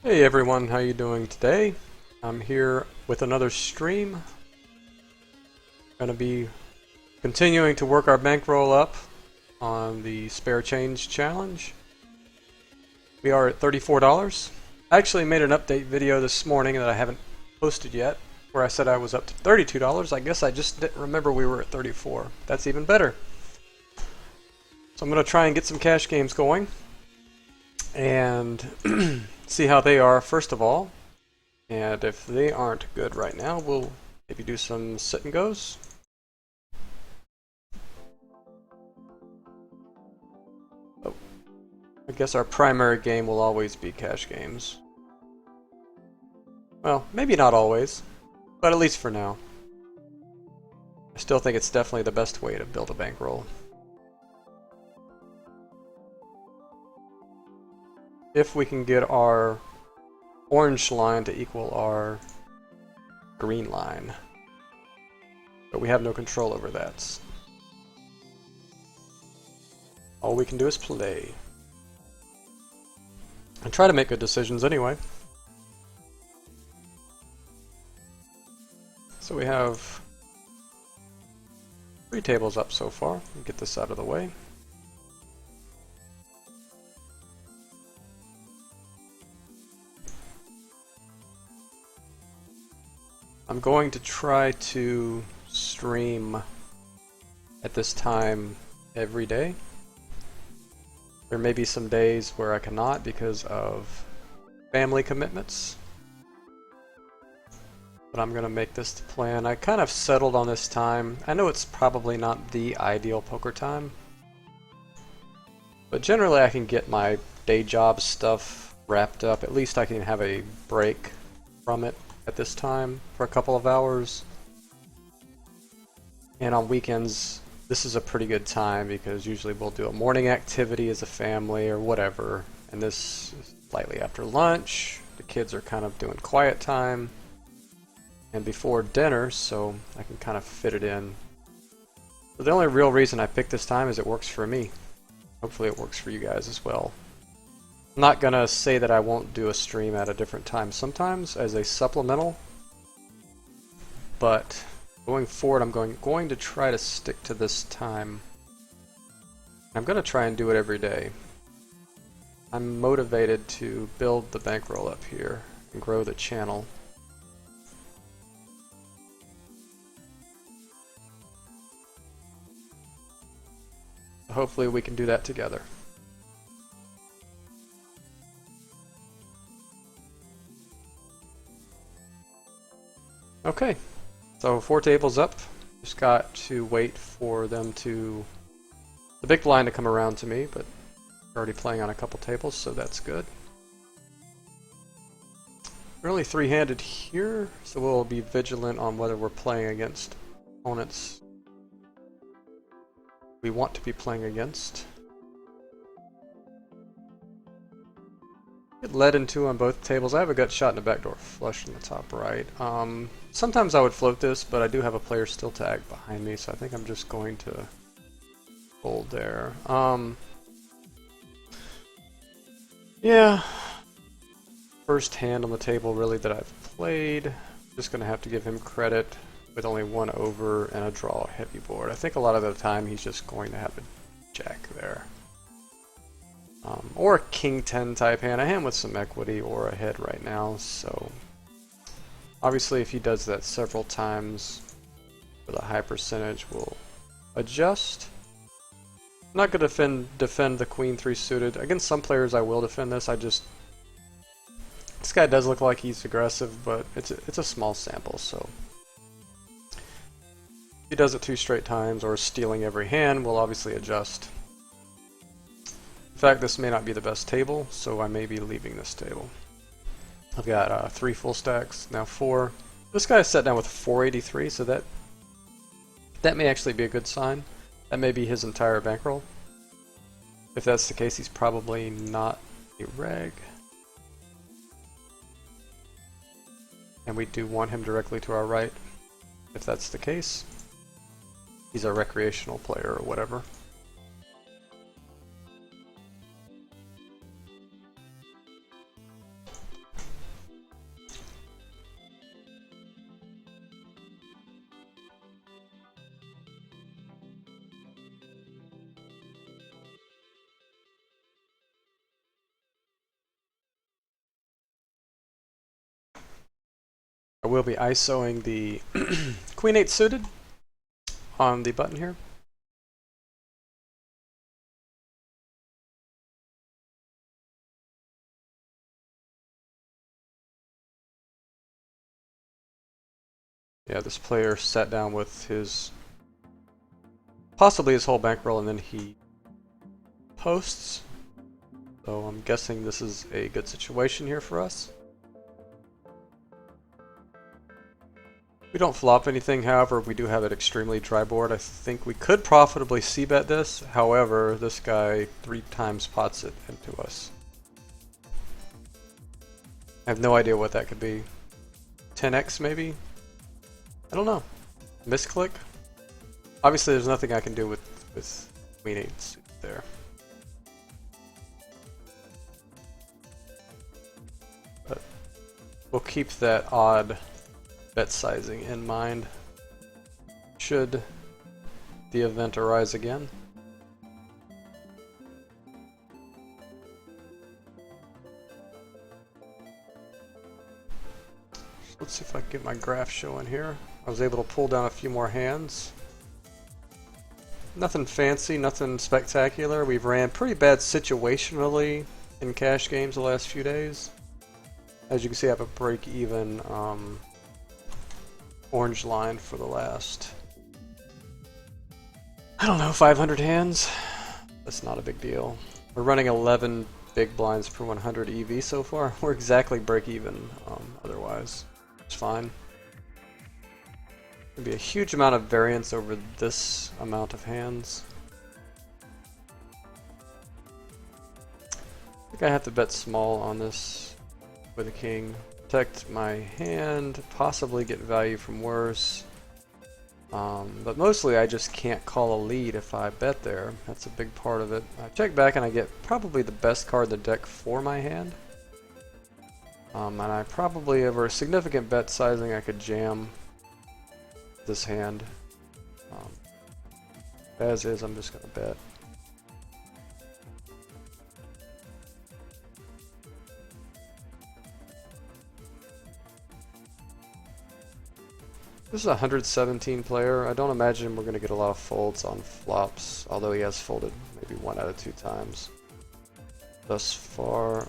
Hey everyone, how you doing today? I'm here with another stream. Gonna be continuing to work our bankroll up on the spare change challenge. We are at $34. I actually made an update video this morning that I haven't posted yet, where I said I was up to $32. I guess I just didn't remember we were at 34. That's even better. So I'm gonna try and get some cash games going and see how they are first of all. And if they aren't good right now, we'll maybe do some sit and goes. Oh, I guess our primary game will always be cash games. Well, maybe not always, but at least for now. I still think it's definitely the best way to build a bankroll. If we can get our orange line to equal our green line. But we have no control over that. All we can do is play. And try to make good decisions anyway. So we have 3 tables up so far. Get this out of the way. I'm going to try to stream at this time every day. There may be some days where I cannot because of family commitments. But I'm going to make this the plan. I kind of settled on this time. I know it's probably not the ideal poker time. But generally I can get my day job stuff wrapped up. At least I can have a break from it at this time for a couple of hours. And on weekends, this is a pretty good time because usually we'll do a morning activity as a family or whatever. And this is slightly after lunch. The kids are kind of doing quiet time. And before dinner, so I can kind of fit it in. But the only real reason I picked this time is it works for me. Hopefully it works for you guys as well. I'm not gonna say that I won't do a stream at a different time sometimes as a supplemental, but going forward I'm going to try to stick to this time. I'm gonna try and do it every day. I'm motivated to build the bankroll up here and grow the channel. Hopefully we can do that together. Okay, so 4 tables up. Just got to wait for them to, the big blind to come around to me, but we're already playing on a couple tables, so that's good. We're only 3-handed here, so we'll be vigilant on whether we're playing against opponents we want to be playing against. Get led into on both tables. I have a gut shot and a backdoor flush in the top right. Sometimes I would float this, but I do have a player still tagged behind me, so I think I'm just going to fold there. Yeah. First hand on the table really that I've played. Just gonna have to give him credit with only 1 over and a draw heavy board. I think a lot of the time he's just going to have a jack there. Or a king 10 type hand. A hand with some equity or a head right now, so obviously if he does that several times with a high percentage, we'll adjust. I'm not going to defend the queen 3 suited. Against some players I will defend this. This guy does look like he's aggressive, but it's a small sample, so if he does it 2 straight times or stealing every hand, we'll obviously adjust. In fact, this may not be the best table, so I may be leaving this table. I've got 3 full stacks, now 4. This guy is set down with 483, so that may actually be a good sign. That may be his entire bankroll. If that's the case, he's probably not a reg. And we do want him directly to our right, if that's the case. He's a recreational player or whatever. will be ISOing the Queen 8 suited on the button here. Yeah, this player sat down with his, possibly his whole bankroll, and then he posts. So I'm guessing this is a good situation here for us. We don't flop anything, however, we do have an extremely dry board. I think we could profitably c-bet this, however, this guy 3 times pots it into us. I have no idea what that could be. 10x maybe? I don't know. Misclick? Obviously there's nothing I can do with Queen 8 there. But we'll keep that odd bet sizing in mind should the event arise again. Let's see if I can get my graph showing here. I was able to pull down a few more hands. Nothing fancy, nothing spectacular. We've ran pretty bad situationally in cash games the last few days. As you can see, I have a break-even orange line for the last, I don't know, 500 hands. That's not a big deal. We're running 11 big blinds per 100 EV so far. We're exactly break-even otherwise. It's fine. There'll be a huge amount of variance over this amount of hands. I think I have to bet small on this with a king. Protect my hand, possibly get value from worse. But mostly I just can't call a lead if I bet there. That's a big part of it. I check back and I get probably the best card in the deck for my hand. And I probably, over a significant bet sizing, I could jam this hand. As is, I'm just going to bet. This is a 117 player. I don't imagine we're going to get a lot of folds on flops, although he has folded maybe 1 out of 2 times thus far.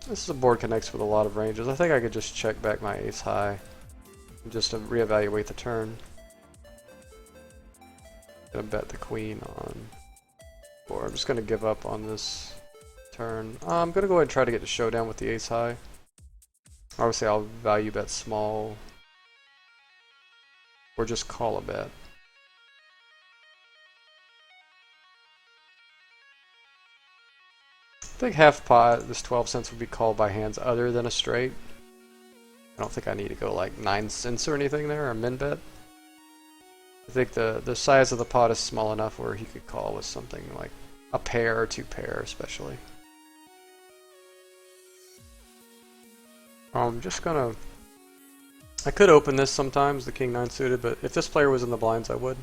This is a board connects with a lot of ranges. I think I could just check back my ace high and just to reevaluate the turn. Gonna bet the queen on 4. I'm just gonna give up on this turn. I'm gonna go ahead and try to get the showdown with the ace high. Obviously I'll value bet small or just call a bet. I think half pot, this 12 cents would be called by hands other than a straight. I don't think I need to go like 9 cents or anything there, or min bet. I think the size of the pot is small enough where he could call with something like a pair or 2 pair especially. I'm just gonna, I could open this sometimes, the king 9 suited, but if this player was in the blinds I would.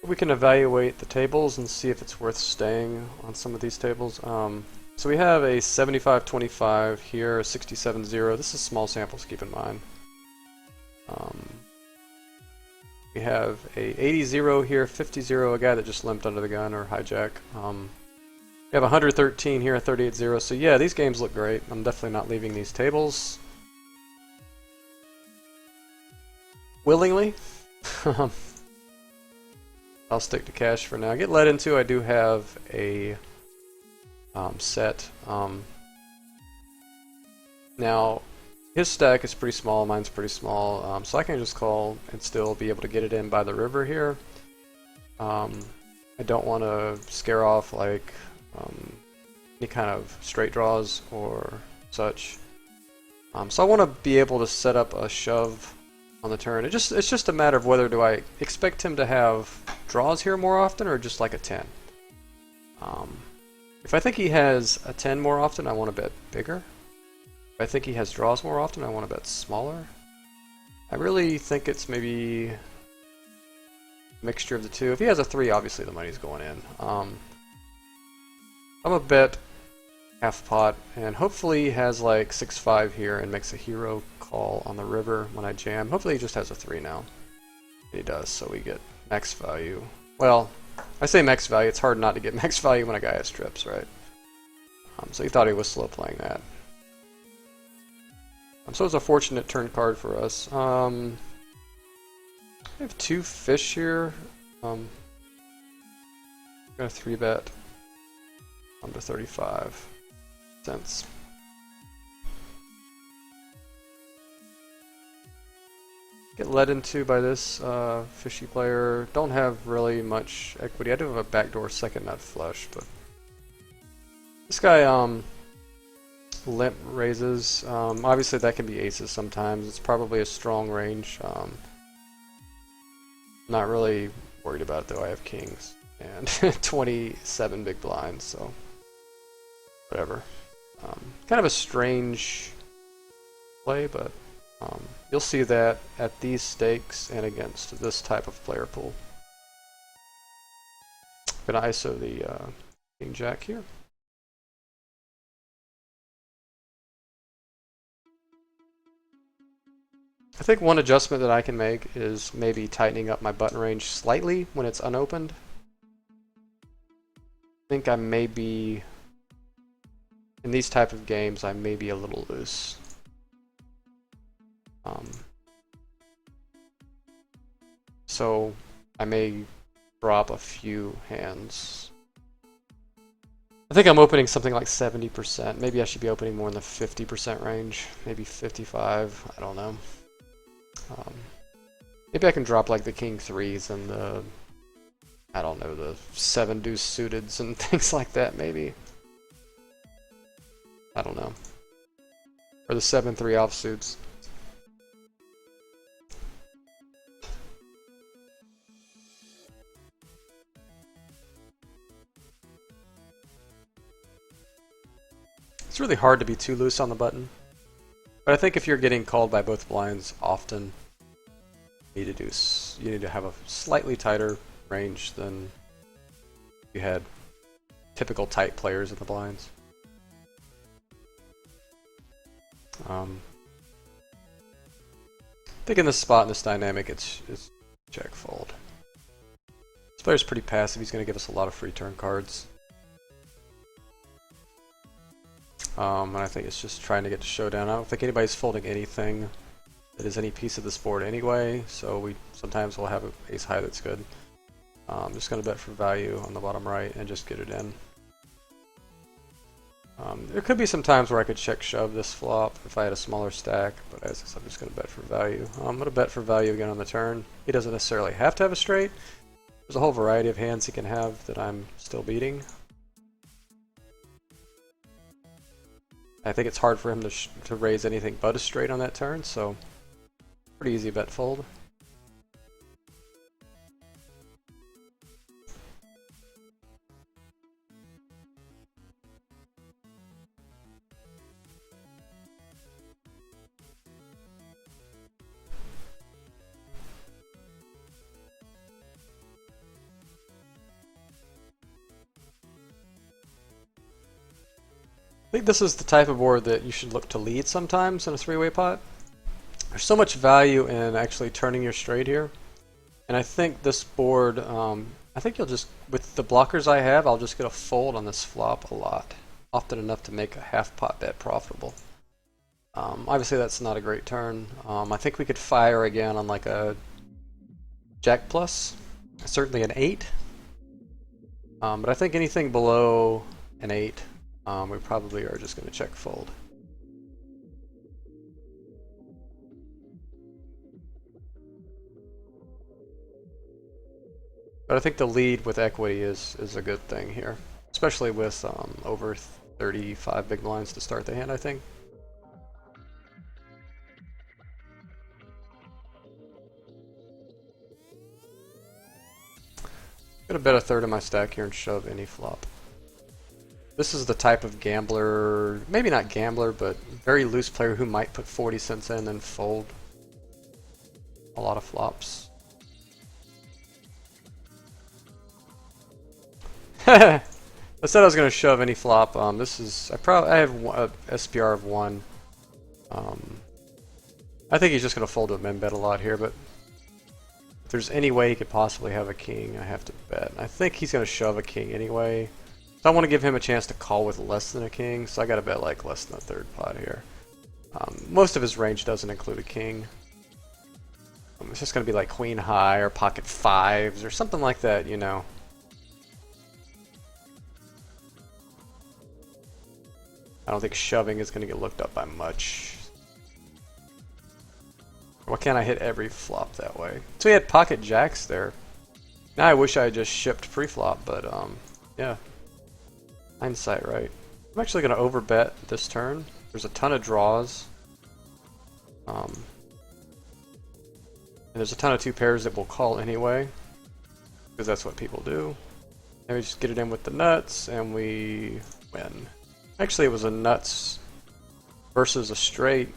We can evaluate the tables and see if it's worth staying on some of these tables. So we have a 75-25 here, a 67-0. This is small samples, keep in mind. We have a 80-0 here, 50-0, a guy that just limped under the gun or hijack. We have 113 here, 38-0. So yeah, these games look great. I'm definitely not leaving these tables willingly. I'll stick to cash for now. Get led into, I do have a set. Now, His stack is pretty small, mine's pretty small, so I can just call and still be able to get it in by the river here. I don't want to scare off like any kind of straight draws or such. So I want to be able to set up a shove on the turn. It's just a matter of whether do I expect him to have draws here more often or just like a 10. If I think he has a 10 more often, I want to bet bigger. If I think he has draws more often, I want to bet smaller. I really think it's maybe a mixture of the two. If he has a 3, obviously the money's going in. I'm going to bet half pot, and hopefully he has like 6-5 here and makes a hero call on the river when I jam. Hopefully he just has a 3 now. He does, so we get max value. Well, I say max value, it's hard not to get max value when a guy has trips, right? So he thought he was slow playing that. So it's a fortunate turn card for us. I have 2 fish here. I'm gonna 3-bet under 35 cents. Get led into by this fishy player. Don't have really much equity. I do have a backdoor second nut flush, but this guy limp raises. Obviously that can be aces sometimes. It's probably a strong range. Not really worried about it though. I have kings and 27 big blinds, so whatever. Kind of a strange play, but you'll see that at these stakes and against this type of player pool. I'm gonna ISO the king jack here. I think one adjustment that I can make is maybe tightening up my button range slightly when it's unopened. I think I may be, in these type of games, I may be a little loose. So I may drop a few hands. I think I'm opening something like 70%. Maybe I should be opening more in the 50% range. Maybe 55, I don't know. Maybe I can drop like the king 3s and the, I don't know, the 7 deuce suiteds and things like that maybe. I don't know. Or the 7-3 offsuits. It's really hard to be too loose on the button. But I think if you're getting called by both blinds often, you need to have a slightly tighter range than you had typical tight players in the blinds. I think in this spot, in this dynamic, it's check fold. This player's pretty passive. He's going to give us a lot of free turn cards. And I think it's just trying to get to showdown. I don't think anybody's folding anything that is any piece of this board anyway, so sometimes we'll have an ace high that's good. I'm just going to bet for value on the bottom right and just get it in. There could be some times where I could check shove this flop if I had a smaller stack, but as I said, I'm just going to bet for value. I'm going to bet for value again on the turn. He doesn't necessarily have to have a straight. There's a whole variety of hands he can have that I'm still beating. I think it's hard for him to raise anything but a straight on that turn, so pretty easy bet fold. I think this is the type of board that you should look to lead sometimes in a three-way pot. There's so much value in actually turning your straight here. And I think this board, I think you'll just, with the blockers I have, I'll just get a fold on this flop a lot. Often enough to make a half pot bet profitable. Obviously that's not a great turn. I think we could fire again on like a jack plus, certainly an 8. But I think anything below an 8, we probably are just going to check fold. But I think the lead with equity is a good thing here, especially with over 35 big blinds to start the hand, I think. I'm gonna bet a third of my stack here and shove any flop. This is the type of gambler, maybe not gambler, but very loose player who might put 40 cents in and fold a lot of flops. I said I was gonna shove any flop. This is I have a SPR of 1. I think he's just gonna fold to min bet a lot here, but if there's any way he could possibly have a king, I have to bet. I think he's gonna shove a king anyway. So I want to give him a chance to call with less than a king, so I gotta bet like less than a third pot here. Most of his range doesn't include a king. It's just gonna be like queen high or pocket fives or something like that, you know. I don't think shoving is gonna get looked up by much. Why can't I hit every flop that way? So he had pocket jacks there. Now I wish I had just shipped pre-flop, but yeah. Hindsight, right? I'm actually going to overbet this turn. There's a ton of draws. And there's a ton of 2 pairs that will call anyway, because that's what people do. And we just get it in with the nuts, and we win. Actually, it was a nuts versus a straight.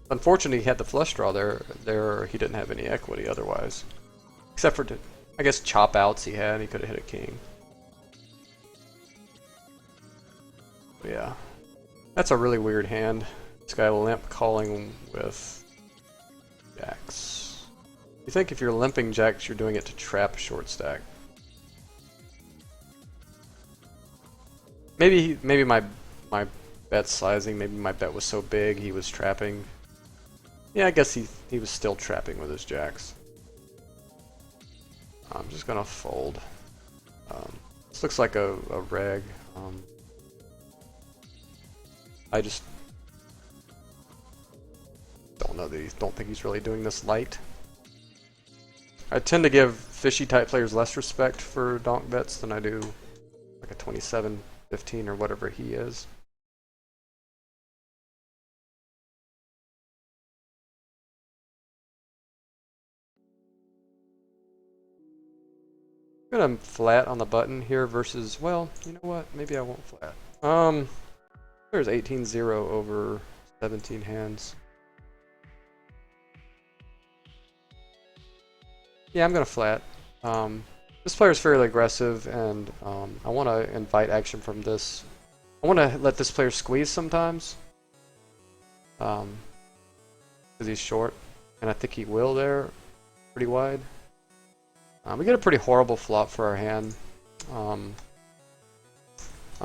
Unfortunately, he had the flush draw there. He didn't have any equity otherwise. Except for, I guess, chop outs he had. He could have hit a king. Yeah, that's a really weird hand. This guy limp calling with jacks. You think if you're limping jacks, you're doing it to trap a short stack. Maybe my bet sizing, maybe my bet was so big he was trapping. Yeah, I guess he was still trapping with his jacks. I'm just gonna fold. This looks like a reg. I just don't think he's really doing this light. I tend to give fishy type players less respect for donk bets than I do like a 27-15 or whatever he is. I'm gonna flat on the button here versus, well, you know what? Maybe I won't flat. There's 18-0 over 17 hands. Yeah, I'm gonna flat. This player is fairly aggressive, and I want to invite action from this. I want to let this player squeeze sometimes, because he's short, and I think he will there, pretty wide. We get a pretty horrible flop for our hand. I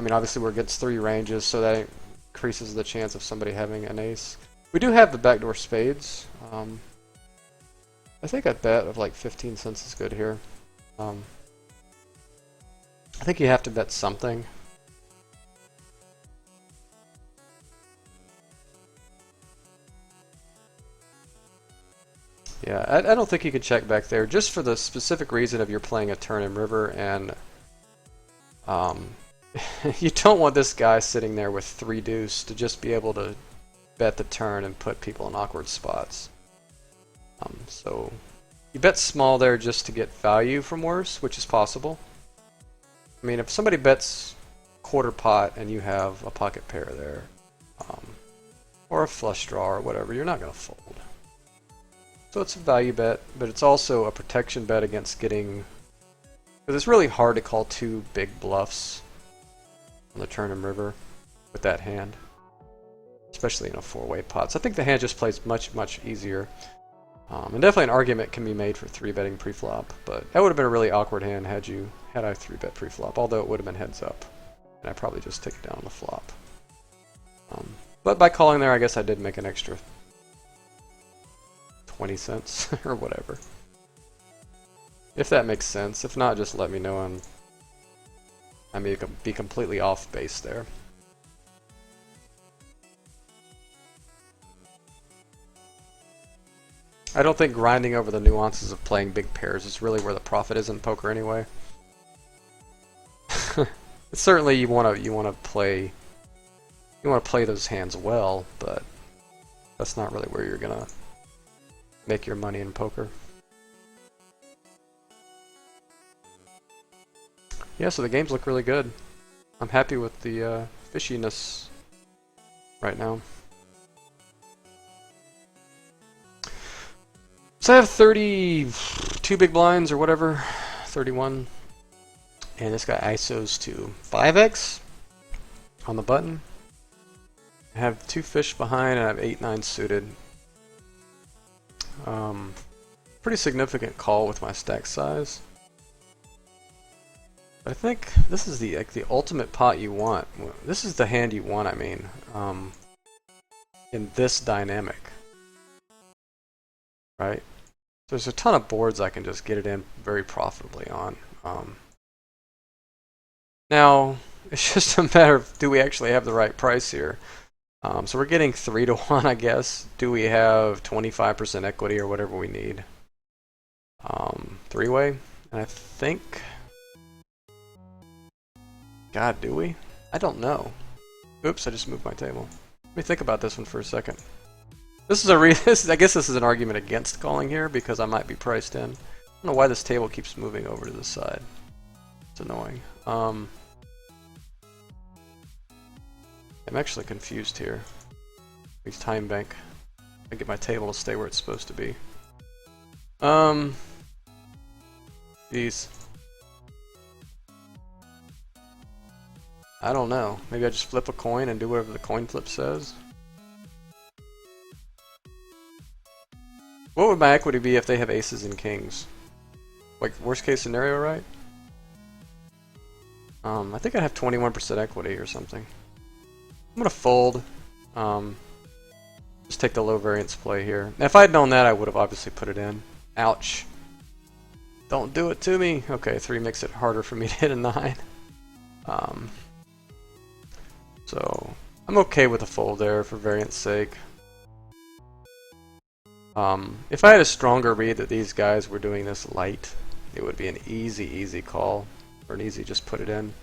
mean, obviously we're against 3 ranges, so that increases the chance of somebody having an ace. We do have the backdoor spades. I think a bet of like 15 cents is good here. I think you have to bet something. Yeah, I don't think you could check back there, just for the specific reason of you're playing a turn and river, and you don't want this guy sitting there with 3 deuce to just be able to bet the turn and put people in awkward spots. So you bet small there just to get value from worse, which is possible. I mean, if somebody bets quarter pot and you have a pocket pair there, or a flush draw or whatever, you're not going to fold. So it's a value bet, but it's also a protection bet against getting, because it's really hard to call 2 big bluffs on the turn and river with that hand, especially in a 4-way pot. So I think the hand just plays much, much easier. And definitely an argument can be made for 3-betting pre-flop, but that would have been a really awkward hand had I 3-bet pre-flop, although it would have been heads up, and I probably just take it down on the flop. But by calling there, I guess I did make an extra 20 cents or whatever. If that makes sense. If not, just let me know, and I may be completely off base there. I don't think grinding over the nuances of playing big pairs is really where the profit is in poker anyway. Certainly you want to play those hands well, but that's not really where you're gonna make your money in poker. Yeah, so the games look really good. I'm happy with the fishiness right now. So I have 32 big blinds or whatever, 31. And this guy ISOs to 5x on the button. I have 2 fish behind and I have 8-9 suited. Pretty significant call with my stack size. I think this is the ultimate pot you want. This is the hand you want, I mean, in this dynamic. Right? There's a ton of boards I can just get it in very profitably on. Now, it's just a matter of, do we actually have the right price here? So we're getting 3 to 1, I guess. Do we have 25% equity or whatever we need? 3-way, and I think... God, do we? I don't know. Oops, I just moved my table. Let me think about this one for a second. This is I guess this is an argument against calling here because I might be priced in. I don't know why this table keeps moving over to the side. It's annoying. I'm actually confused here. Please time bank. I get my table to stay where it's supposed to be. Jeez. I don't know. Maybe I just flip a coin and do whatever the coin flip says. What would my equity be if they have aces and kings? Like worst case scenario, right? I think I'd have 21% equity or something. I'm gonna fold. Just take the low variance play here. Now, if I had known that, I would have obviously put it in. Ouch. Don't do it to me. Okay, 3 makes it harder for me to hit a 9. So I'm okay with a fold there for variance sake. If I had a stronger read that these guys were doing this light, it would be an easy call, or an easy just put it in.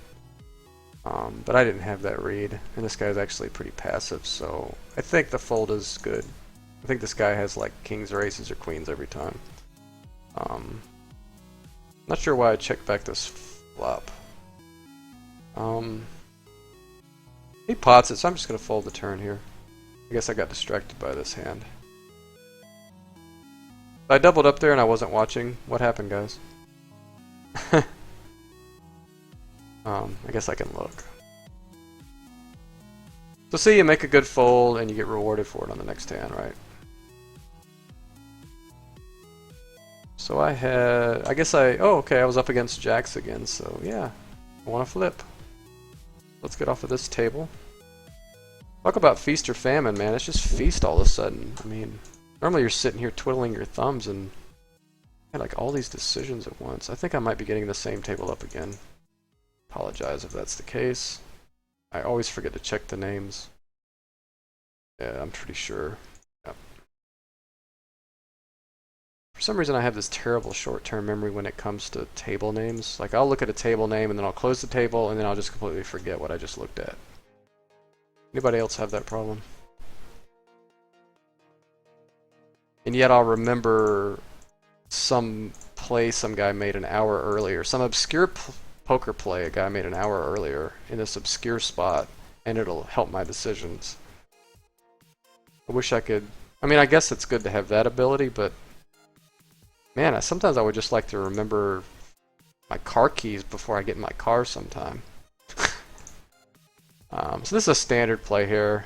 But I didn't have that read, and this guy's actually pretty passive, so I think the fold is good. I think this guy has like kings or aces or queens every time. Not sure why I checked back this flop. He pots it, so I'm just going to fold the turn here. I guess I got distracted by this hand. I doubled up there and I wasn't watching. What happened, guys? I guess I can look. So see, you make a good fold and you get rewarded for it on the next hand, right? So I had, oh okay, I was up against jacks again, so yeah, I want to flip. Let's get off of this table. Talk about feast or famine, man. It's just feast all of a sudden. I mean, normally you're sitting here twiddling your thumbs and like all these decisions at once. I think I might be getting the same table up again. Apologize if that's the case. I always forget to check the names. Yeah, I'm pretty sure. Yep. For some reason I have this terrible short-term memory when it comes to table names. Like I'll look at a table name and then I'll close the table and then I'll just completely forget what I just looked at. Anybody else have that problem? And yet I'll remember some play some guy made an hour earlier. Some obscure poker play a guy made an hour earlier in this obscure spot, and it'll help my decisions. I wish I could... I mean, I guess it's good to have that ability, but... Man, sometimes I would just like to remember my car keys before I get in my car sometime. So this is a standard play here.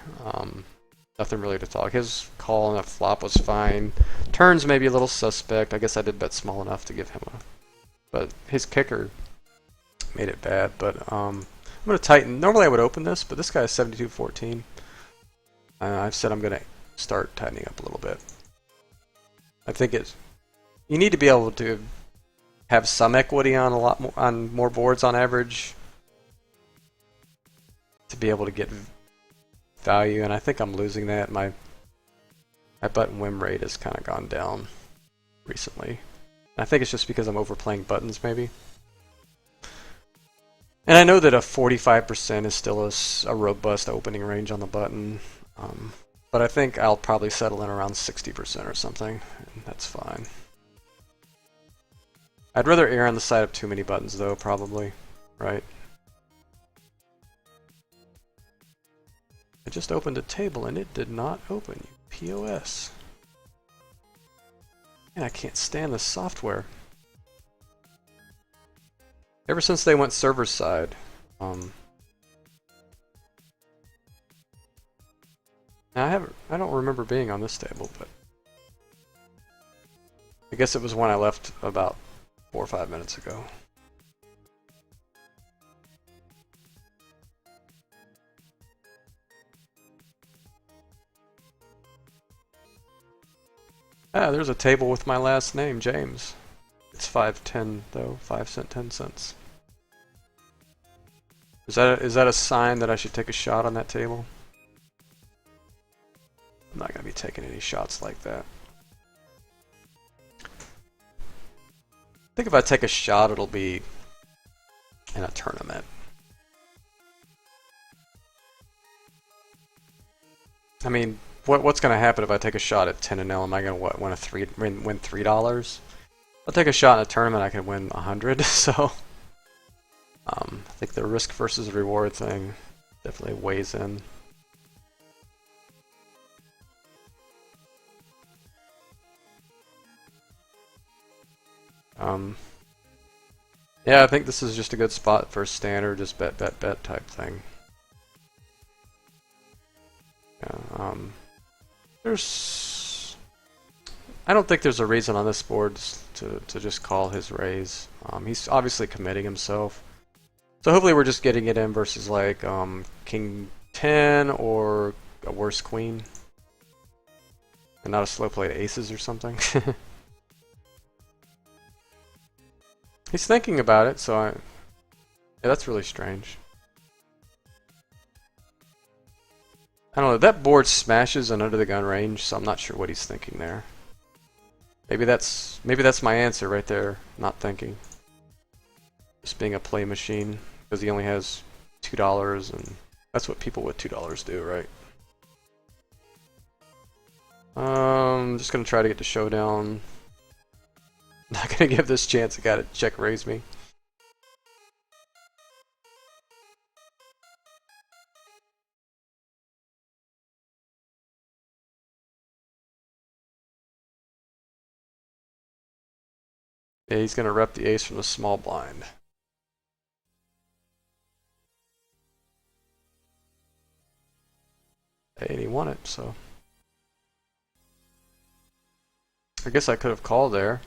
Nothing really to talk. His call on a flop was fine. Turns maybe a little suspect. I guess I did bet small enough to give him a... But his kicker made it bad. But I'm going to tighten. Normally I would open this, but this guy is 72-14. I've said I'm going to start tightening up a little bit. I think it's... You need to be able to have some equity on a lot more, on more boards on average to be able to get value, and I think I'm losing that. My My button win rate has kind of gone down recently. I think it's just because I'm overplaying buttons, maybe. And I know that a 45% is still a robust opening range on the button, but I think I'll probably settle in around 60% or something, and that's fine. I'd rather err on the side of too many buttons, though, probably, right? I just opened a table and it did not open, you POS. Man, I can't stand this software. Ever since they went server side, now I don't remember being on this table, but I guess it was when I left about 4 or 5 minutes ago. Ah, there's a table with my last name, James. It's 5.10 though, 5 cent 10 cents. Is that a sign that I should take a shot on that table? I'm not gonna be taking any shots like that. I think if I take a shot, it'll be in a tournament. I mean, what's gonna happen if I take a shot at 10-0? Am I gonna win $3? I'll take a shot in a tournament, I can win 100. So I think the risk versus reward thing definitely weighs in. Yeah, I think this is just a good spot for a standard, just bet, bet, bet type thing. Yeah, I don't think there's a reason on this board to just call his raise. He's obviously committing himself. So hopefully we're just getting it in versus like King 10 or a worse queen. And not a slow play to aces or something. He's thinking about it, so yeah, that's really strange. I don't know, that board smashes an under the gun range, so I'm not sure what he's thinking there. Maybe that's my answer right there, not thinking. Just being a play machine, because he only has $2, and that's what people with $2 do, right? Just gonna try to get to showdown. Not gonna give this chance a guy to check raise me. Yeah, he's gonna rep the ace from the small blind. And he won it, so I guess I could have called there.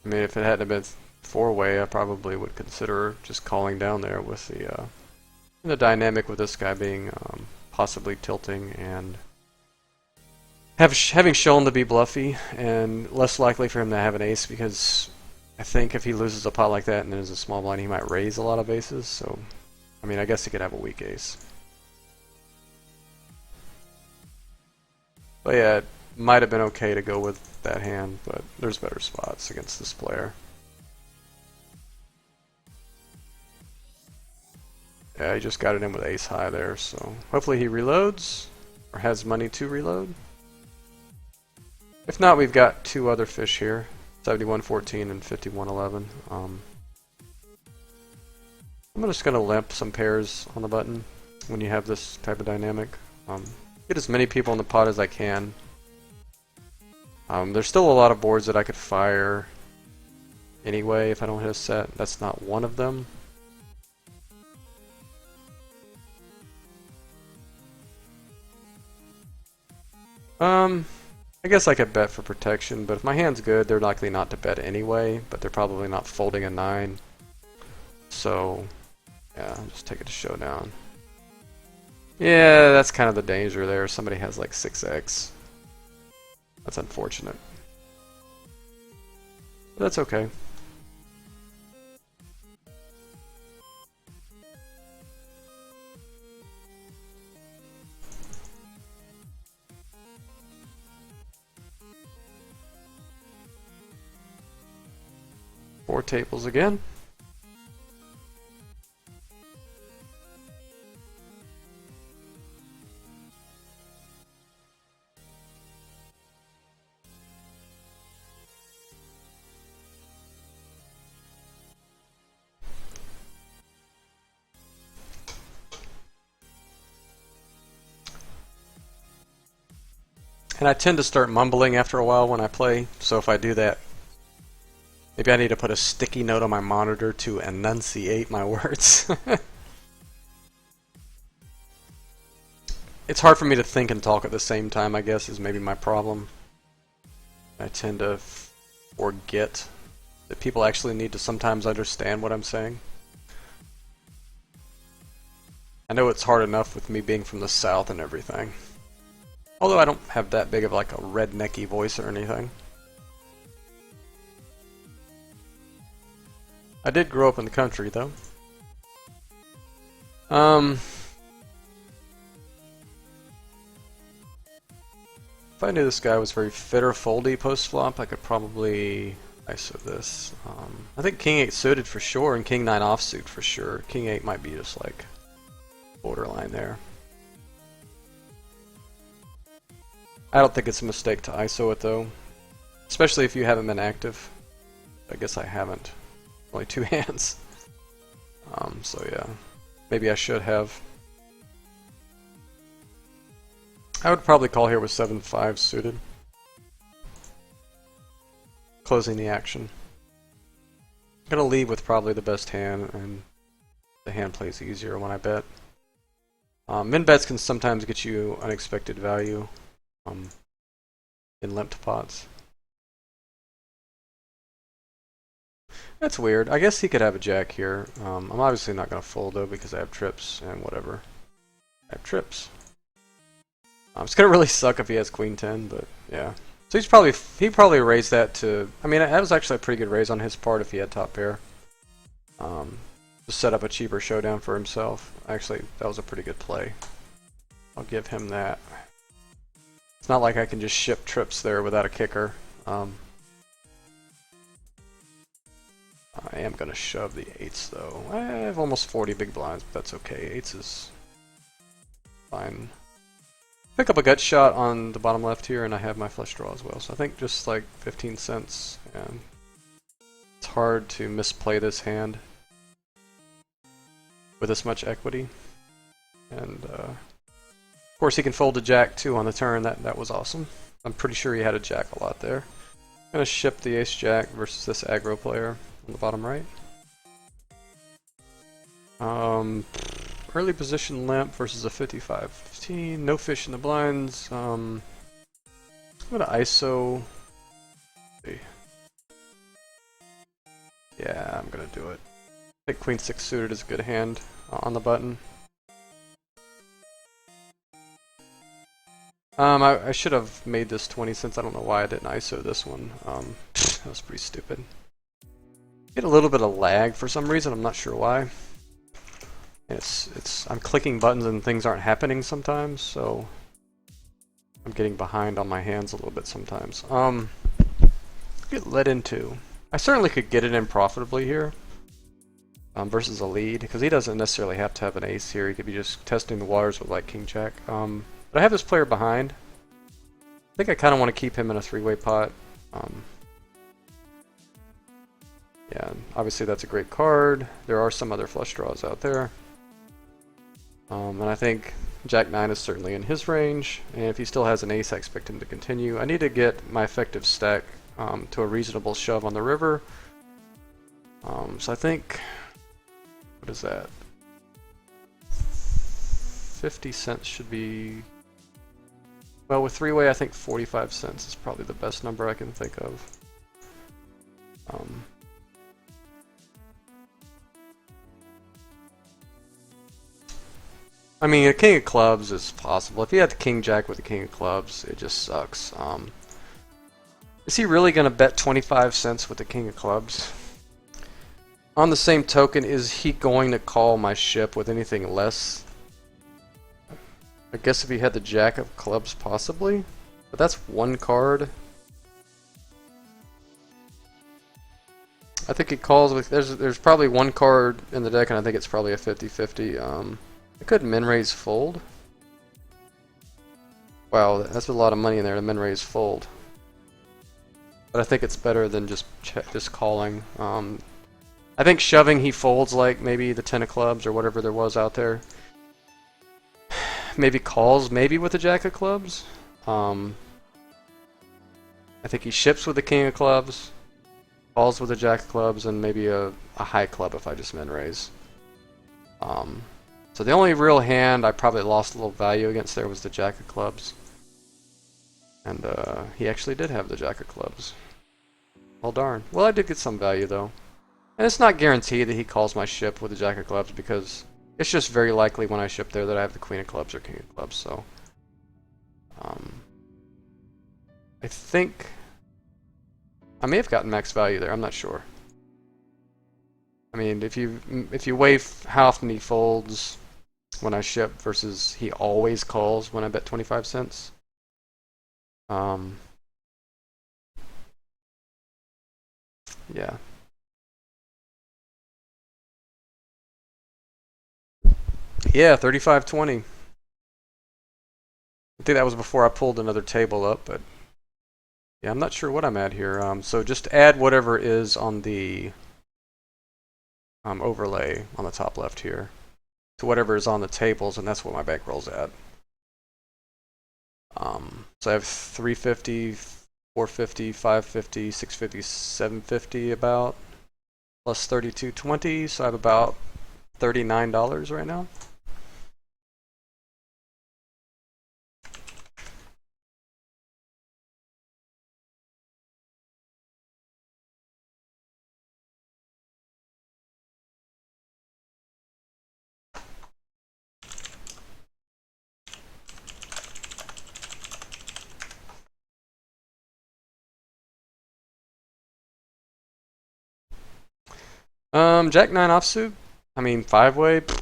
I mean, if it hadn't been four-way, I probably would consider just calling down there with the dynamic with this guy being possibly tilting and having shown to be bluffy and less likely for him to have an ace, because I think if he loses a pot like that and there's a small blind, he might raise a lot of aces. So, I mean, I guess he could have a weak ace. But yeah, it might have been okay to go with that hand, but there's better spots against this player. Yeah, he just got it in with ace high there, so hopefully he reloads, or has money to reload. If not, we've got two other fish here, 71-14 and 51-11. I'm just going to limp some pairs on the button when you have this type of dynamic. Get as many people in the pot as I can. There's still a lot of boards that I could fire anyway if I don't hit a set. That's not one of them. I guess I could bet for protection, but if my hand's good, they're likely not to bet anyway, but they're probably not folding a 9. So, yeah, I'll just take it to showdown. Yeah, that's kind of the danger there. Somebody has like 6x. That's unfortunate. But that's okay. 4 tables again. And I tend to start mumbling after a while when I play, so if I do that, maybe I need to put a sticky note on my monitor to enunciate my words. It's hard for me to think and talk at the same time, I guess, is maybe my problem. I tend to forget that people actually need to sometimes understand what I'm saying. I know it's hard enough with me being from the South and everything. Although I don't have that big of like a rednecky voice or anything. I did grow up in the country though. If I knew this guy was very fit or foldy post-flop, I could probably ISO this. I think King 8 suited for sure, and King 9 offsuit for sure. King 8 might be just like borderline there. I don't think it's a mistake to ISO it though, especially if you haven't been active. I guess I haven't. Only 2 hands. So yeah, maybe I should have. I would probably call here with 7-5 suited, closing the action. I'm gonna leave with probably the best hand, and the hand plays easier when I bet. Min bets can sometimes get you unexpected value in limped pots. That's weird. I guess he could have a jack here. I'm obviously not going to fold though because I have trips and whatever. I have trips. It's going to really suck if he has queen 10, but yeah. So he probably raised that to. I mean, that was actually a pretty good raise on his part if he had top pair. To set up a cheaper showdown for himself. Actually, that was a pretty good play. I'll give him that. It's not like I can just ship trips there without a kicker. I am going to shove the 8s though. I have almost 40 big blinds, but that's okay. 8s is fine. Pick up a gut shot on the bottom left here, and I have my flush draw as well. So I think just like 15 cents, and it's hard to misplay this hand with this much equity. And of course he can fold a jack too on the turn. That was awesome. I'm pretty sure he had a jack a lot there. I'm going to ship the ace jack versus this aggro player on the bottom right. Early position limp versus a 55-15. No fish in the blinds. I'm going to ISO. Yeah, I'm going to do it. I think queen 6 suited is a good hand on the button. I should have made this 20 cents. I don't know why I didn't ISO this one. That was pretty stupid. Get a little bit of lag for some reason. I'm not sure why. I'm clicking buttons and things aren't happening sometimes, so I'm getting behind on my hands a little bit sometimes. Get led into. I certainly could get it in profitably here versus a lead, because he doesn't necessarily have to have an ace here. He could be just testing the waters with like king jack. But I have this player behind. I think I kind of want to keep him in a three-way pot. Yeah, obviously that's a great card. There are some other flush draws out there. And I think Jack 9 is certainly in his range, and if he still has an ace, I expect him to continue. I need to get my effective stack to a reasonable shove on the river. So I think, what is that? 50 cents should be, well, with three-way I think 45 cents is probably the best number I can think of. I mean, a king of clubs is possible. If you had the king jack with the king of clubs, it just sucks. Is he really going to bet 25 cents with the king of clubs? On the same token, is he going to call my ship with anything less? I guess if he had the jack of clubs, possibly. But that's one card. I think he calls with. There's probably one card in the deck, and I think it's probably a 50-50. I could min raise fold. Wow, that's a lot of money in there to min raise fold. But I think it's better than just calling. I think shoving he folds like maybe the 10 of clubs or whatever there was out there. Maybe calls maybe with the jack of clubs. I think he ships with the king of clubs, calls with the jack of clubs, and maybe a high club if I just min raise. So the only real hand I probably lost a little value against there was the jack of clubs. And he actually did have the jack of clubs. Well darn. Well, I did get some value though. And it's not guaranteed that he calls my ship with the jack of clubs because it's just very likely when I ship there that I have the queen of clubs or king of clubs, so I think I may have gotten max value there, I'm not sure. I mean, if you weigh how often he folds when I ship versus he always calls when I bet 25 cents. Yeah. Yeah, 35-20. I think that was before I pulled another table up, but yeah, I'm not sure what I'm at here. So just add whatever is on the overlay on the top left here to whatever is on the tables, and that's what my bankroll's at. So I have 350, 450, 550, 650, 750 about, plus 32.20, so I have about $39 right now. Jack 9 offsuit, I mean 5-way, it's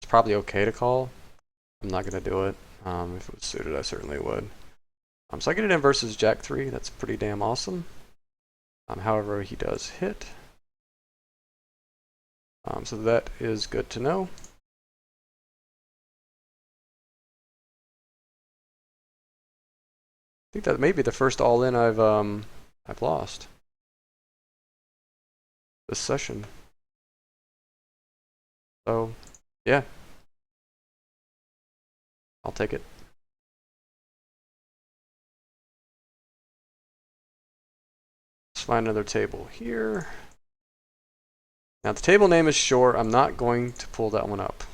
probably okay to call. I'm not going to do it. If it was suited, I certainly would. So I get it in versus Jack 3, that's pretty damn awesome. However, he does hit. So that is good to know. I think that may be the first all-in I've lost this session. So, yeah. I'll take it. Let's find another table here. Now the table name is short. I'm not going to pull that one up.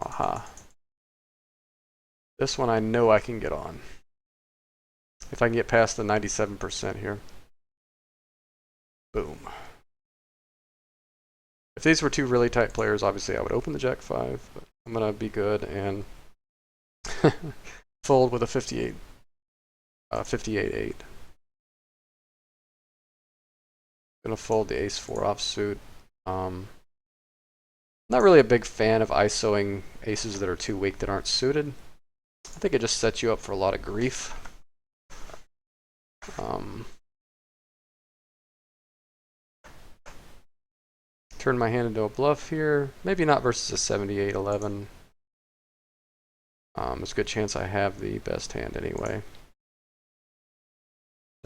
Aha. This one I know I can get on. If I can get past the 97% here. Boom. If these were two really tight players, obviously I would open the Jack 5, but I'm going to be good and fold with a 58-8. Gonna fold the Ace 4 offsuit. Not really a big fan of ISOing aces that are too weak that aren't suited. I think it just sets you up for a lot of grief. Turn my hand into a bluff here. Maybe not versus a 78-11. There's a good chance I have the best hand anyway.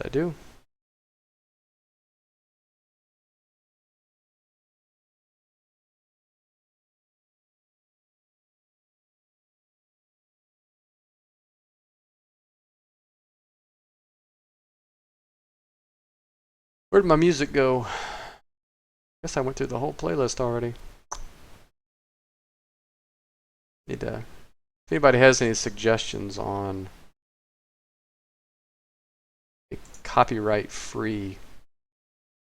I do. Where'd my music go? Guess I went through the whole playlist already. Need to. If anybody has any suggestions on a copyright-free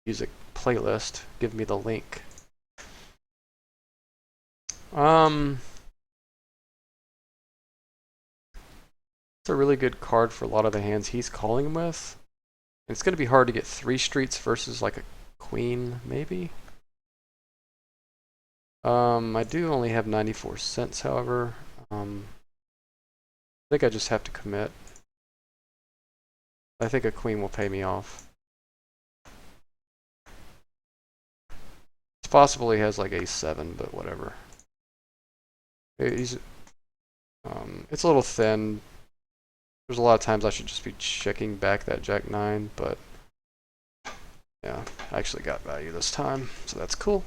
music playlist, give me the link. It's a really good card for a lot of the hands he's calling with. It's going to be hard to get 3 streets versus like a queen, maybe. I do only have 94 cents, however. I think I just have to commit. I think a queen will pay me off. It's possible he has like a7, but whatever. He's, it's a little thin. There's a lot of times I should just be checking back that jack 9, but yeah, I actually got value this time, so that's cool.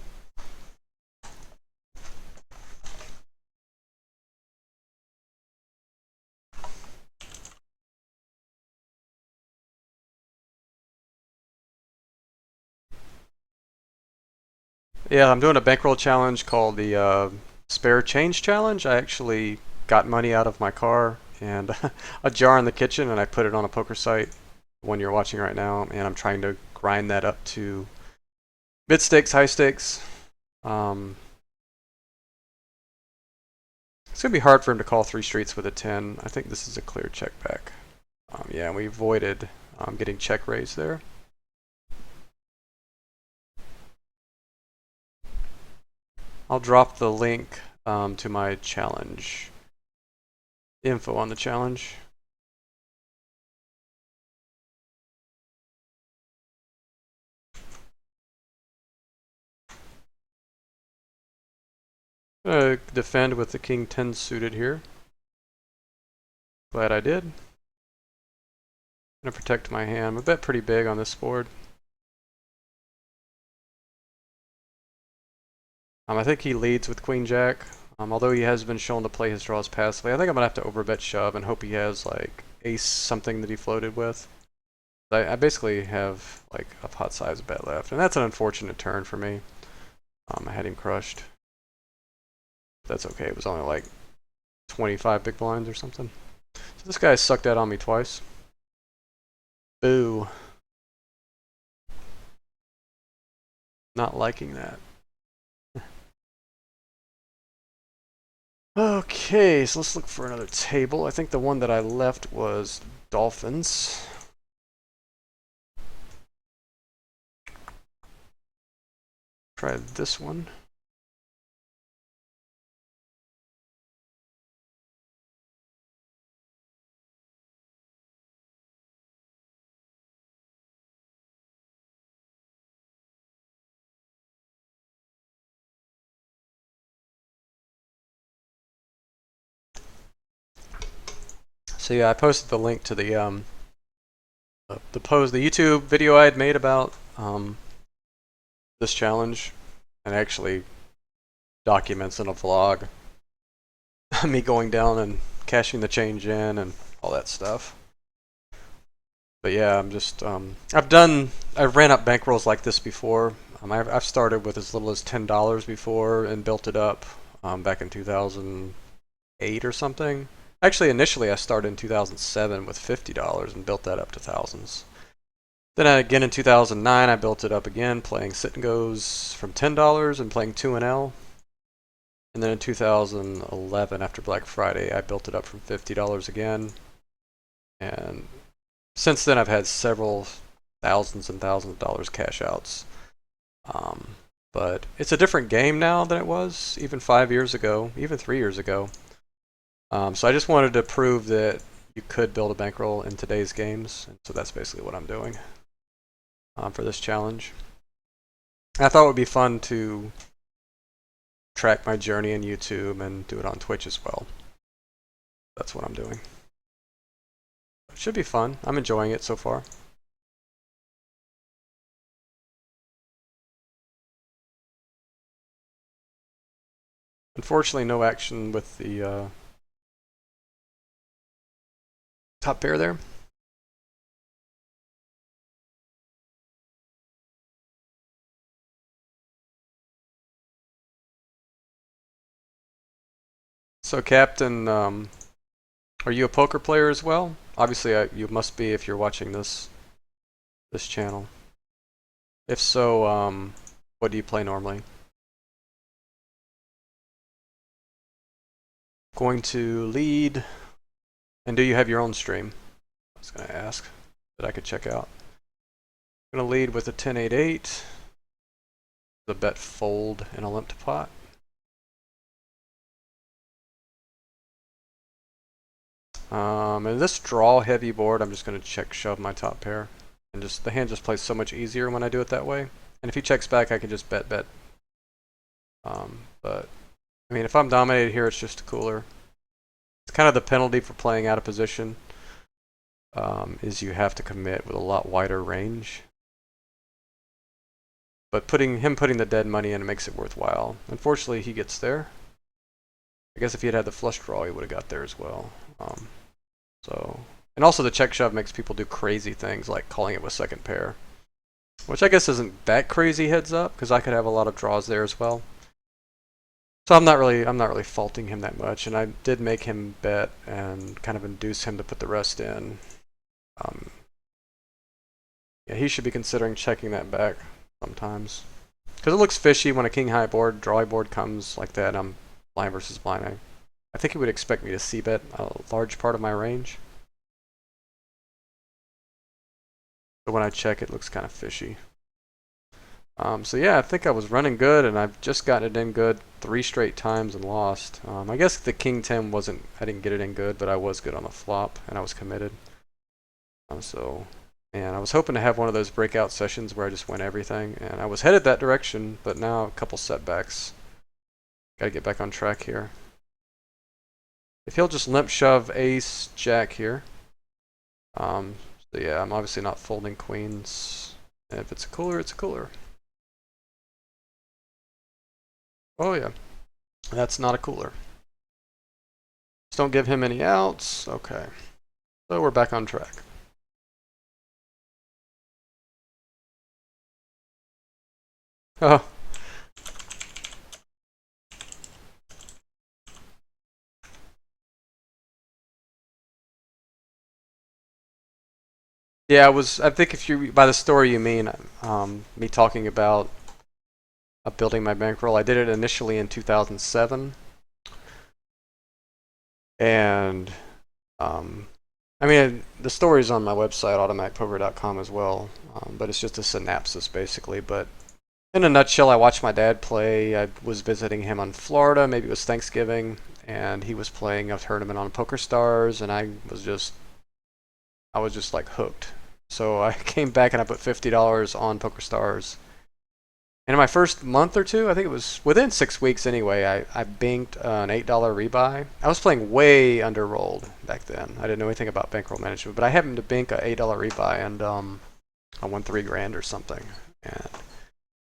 Yeah, I'm doing a bankroll challenge called the Spare Change Challenge. I actually got money out of my car and a jar in the kitchen, and I put it on a poker site, the one you're watching right now, and I'm trying to grind that up to mid stakes, high stakes. It's going to be hard for him to call 3 streets with a 10. I think this is a clear check back. Yeah, we avoided getting check raised there. I'll drop the link to my challenge. Info on the challenge. Defend with the king 10 suited here. Glad I did. Gonna protect my hand. I'm a bet pretty big on this board. I think he leads with queen jack. Although he has been shown to play his draws passively, I think I'm gonna have to overbet shove and hope he has like ace something that he floated with. I basically have like a pot size bet left, and that's an unfortunate turn for me. I had him crushed. That's okay. It was only like 25 big blinds or something. So this guy sucked out on me twice. Boo. Not liking that. Okay, so let's look for another table. I think the one that I left was Dolphins. Try this one. So yeah, I posted the link to the YouTube video I had made about this challenge, and actually documents in a vlog me going down and cashing the change in and all that stuff. But yeah, I'm just I've ran up bankrolls like this before. I've started with as little as $10 before and built it up back in 2008 or something. Actually, initially I started in 2007 with $50 and built that up to thousands. Then again in 2009 I built it up again, playing sit and goes from $10 and playing 2 and L. And then in 2011, after Black Friday, I built it up from $50 again. And since then I've had several thousands and thousands of dollars cash outs. But it's a different game now than it was even 5 years ago, even 3 years ago. So I just wanted to prove that you could build a bankroll in today's games, and so that's basically what I'm doing for this challenge. I thought it would be fun to track my journey in YouTube and do it on Twitch as well. That's what I'm doing. It should be fun. I'm enjoying it so far. Unfortunately, no action with the top pair there. So, Captain, are you a poker player as well? Obviously, you must be if you're watching this channel. If so, what do you play normally? Going to lead, and do you have your own stream? I was going to ask that I could check out. I'm going to lead with a 10-8-8, the bet fold and a limp to pot. And this draw heavy board, I'm just going to check shove my top pair. And just the hand just plays so much easier when I do it that way. And if he checks back, I can just bet. But, I mean, if I'm dominated here, it's just cooler. It's kind of the penalty for playing out of position, is you have to commit with a lot wider range. But putting the dead money in makes it worthwhile. Unfortunately, he gets there. I guess if he had the flush draw, he would have got there as well. And also the check shove makes people do crazy things like calling it with second pair, which I guess isn't that crazy heads up because I could have a lot of draws there as well. So I'm not really faulting him that much, and I did make him bet and kind of induce him to put the rest in. Yeah, he should be considering checking that back sometimes because it looks fishy when a king high board, drawy board comes like that. I'm blind versus blind. I think he would expect me to c-bet a large part of my range. But when I check, it looks kind of fishy. So yeah, I think I was running good, and I've just gotten it in good 3 straight times and lost. I guess the king 10 I didn't get it in good, but I was good on the flop, and I was committed. And I was hoping to have one of those breakout sessions where I just win everything, and I was headed that direction, but now a couple setbacks. Gotta get back on track here. If he'll just limp shove ace jack here. So yeah, I'm obviously not folding queens. And if it's a cooler, it's a cooler. Oh yeah, that's not a cooler. Just don't give him any outs. Okay, so we're back on track. Oh. Yeah, I think if you, by the story you mean me talking about building my bankroll. I did it initially in 2007. And, I mean, the story's on my website, automaticpoker.com as well, but it's just a synopsis basically. But in a nutshell, I watched my dad play. I was visiting him on Florida, maybe it was Thanksgiving, and he was playing a tournament on PokerStars, and I was just like hooked. So I came back and I put $50 on PokerStars. And in my first month or two, I think it was within 6 weeks anyway, I banked an $8 rebuy. I was playing way under-rolled back then. I didn't know anything about bankroll management, but I happened to bank an $8 rebuy, and I won $3,000 or something. And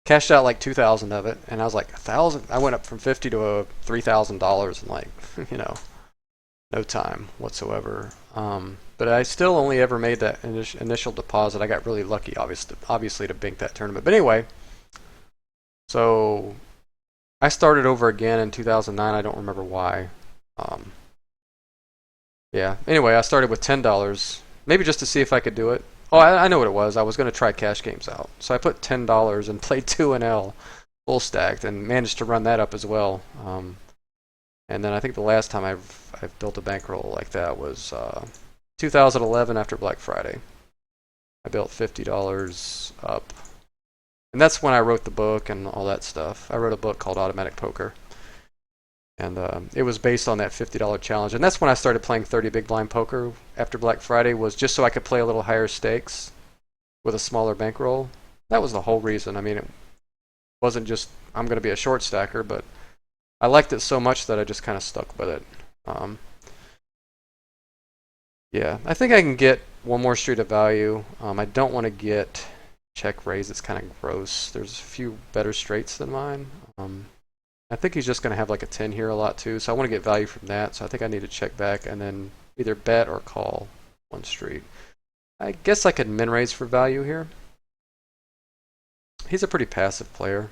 cashed out like 2,000 of it, and I was like 1,000. I went up from 50 to $3,000 in like, no time whatsoever. But I still only ever made that initial deposit. I got really lucky, obviously, to bank that tournament. But anyway, so I started over again in 2009. I don't remember why. Yeah. Anyway, I started with $10, maybe just to see if I could do it. Oh, I know what it was. I was going to try cash games out. So I put $10 and played 2-L full stacked and managed to run that up as well. And then I think the last time I've built a bankroll like that was 2011 after Black Friday. I built $50 up. And that's when I wrote the book and all that stuff. I wrote a book called Automatic Poker. And it was based on that $50 challenge. And that's when I started playing 30 big blind poker after Black Friday, was just so I could play a little higher stakes with a smaller bankroll. That was the whole reason. I mean, it wasn't just I'm going to be a short stacker, but I liked it so much that I just kind of stuck with it. Yeah, I think I can get one more street of value. I don't want to get check raise. It's kind of gross. There's a few better straights than mine. I think he's just going to have like a 10 here a lot too, so I want to get value from that. So I think I need to check back and then either bet or call one street. I guess I could min raise for value here. He's a pretty passive player.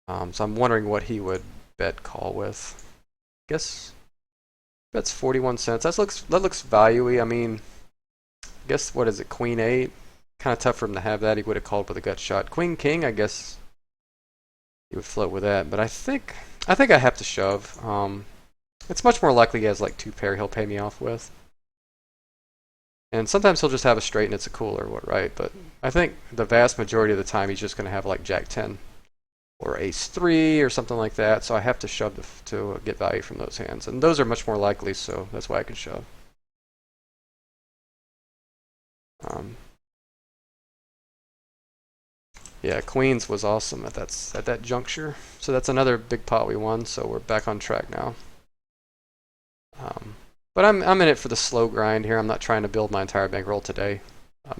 So I'm wondering what he would bet call with. I guess bet's 41 cents. That looks value-y. I mean, I guess what is it, Queen 8? Kind of tough for him to have that. He would have called with a gut shot. Queen King, I guess he would float with that. But I think I have to shove. It's much more likely he has like 2 pair he'll pay me off with. And sometimes he'll just have a straight and it's a cooler, right? But I think the vast majority of the time he's just going to have like Jack 10. or ace-3 or something like that. So I have to shove to get value from those hands. And those are much more likely, so that's why I can shove. Yeah, queens was awesome at that juncture. So that's another big pot we won, so we're back on track now. But I'm in it for the slow grind here. I'm not trying to build my entire bankroll today.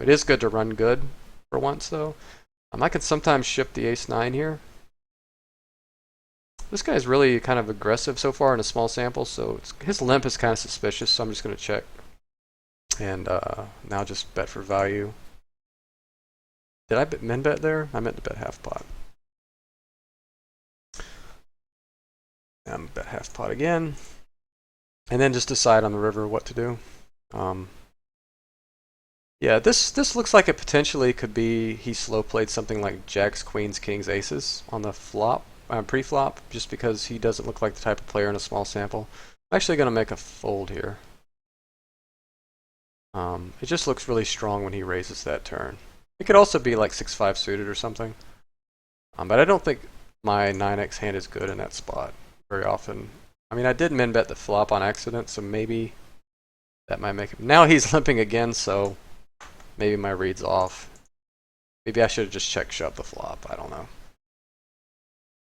It is good to run good for once, though. I can sometimes ship the ace-9 here. This guy's really kind of aggressive so far in a small sample, so his limp is kind of suspicious, so I'm just going to check. And now just bet for value. Did I min bet there? I meant to bet half pot. Bet half pot again. And then just decide on the river what to do. Yeah, this looks like it potentially could be he slow played something like jacks, queens, kings, aces on the flop, pre-flop, just because he doesn't look like the type of player in a small sample. I'm actually going to make a fold here. It just looks really strong when he raises that turn. It could also be like 6-5 suited or something. But I don't think my 9x hand is good in that spot very often. I mean, I did min bet the flop on accident, so maybe that might make him. Now he's limping again, so maybe my read's off. Maybe I should have just check shove the flop. I don't know.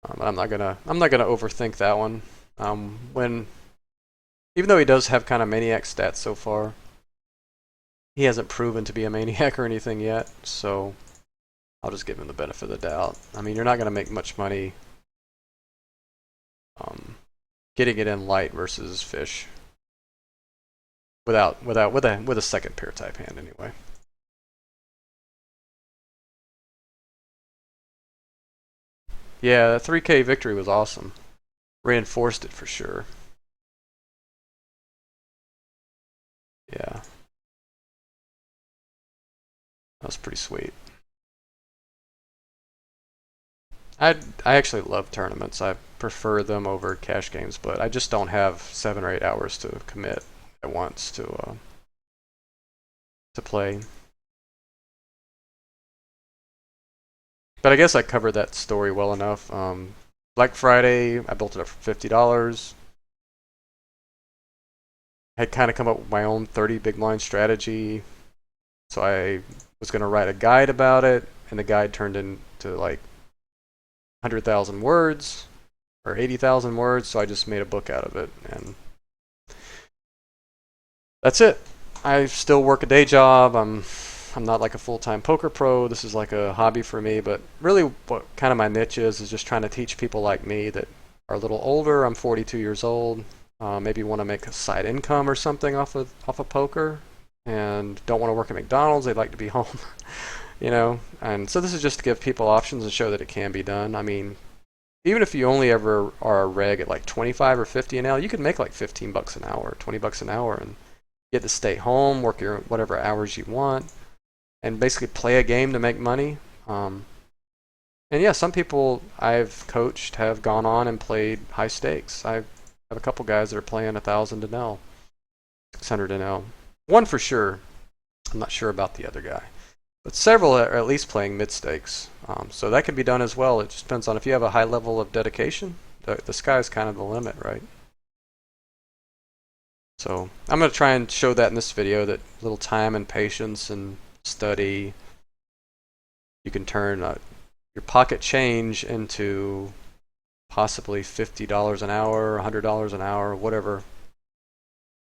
But I'm not gonna overthink that one. Even though he does have kind of maniac stats so far, he hasn't proven to be a maniac or anything yet. So I'll just give him the benefit of the doubt. I mean, you're not gonna make much money getting it in light versus fish with a second pair type hand anyway. Yeah, that 3K victory was awesome. Reinforced it for sure. Yeah. That was pretty sweet. I actually love tournaments. I prefer them over cash games, but I just don't have 7 or 8 hours to commit at once to play. But I guess I covered that story well enough. Black Friday, I built it up for $50. I had kind of come up with my own 30 big blind strategy. So I was going to write a guide about it, and the guide turned into like 100,000 words or 80,000 words, so I just made a book out of it, and that's it. I still work a day job. I'm not like a full-time poker pro. This is like a hobby for me, but really what kind of my niche is just trying to teach people like me that are a little older. I'm 42 years old. Maybe want to make a side income or something off of poker, and don't want to work at McDonald's. They'd like to be home, you know. And so this is just to give people options and show that it can be done. I mean, even if you only ever are a reg at like 25 or 50 an hour, you can make like 15 bucks an hour, 20 bucks an hour, and get to stay home, work your whatever hours you want, and basically play a game to make money. And yeah, some people I've coached have gone on and played high stakes. I have a couple guys that are playing 1,000 to L, 600 to L. One for sure. I'm not sure about the other guy. But several are at least playing mid stakes. So that can be done as well. It just depends on if you have a high level of dedication. The sky's kind of the limit, right? So I'm going to try and show that in this video, that little time and patience and study, you can turn your pocket change into possibly $50 an hour, $100 an hour, whatever.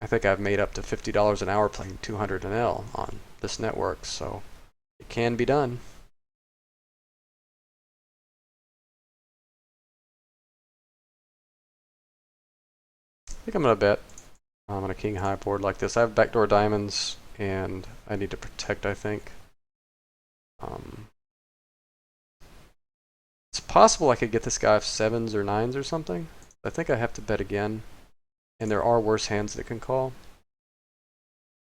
I think I've made up to $50 an hour playing 200 an L on this network, so it can be done. I think I'm going to bet on a king high board like this. I have backdoor diamonds, and I need to protect, I think. It's possible I could get this guy off 7s or 9s or something. I think I have to bet again, and there are worse hands that can call.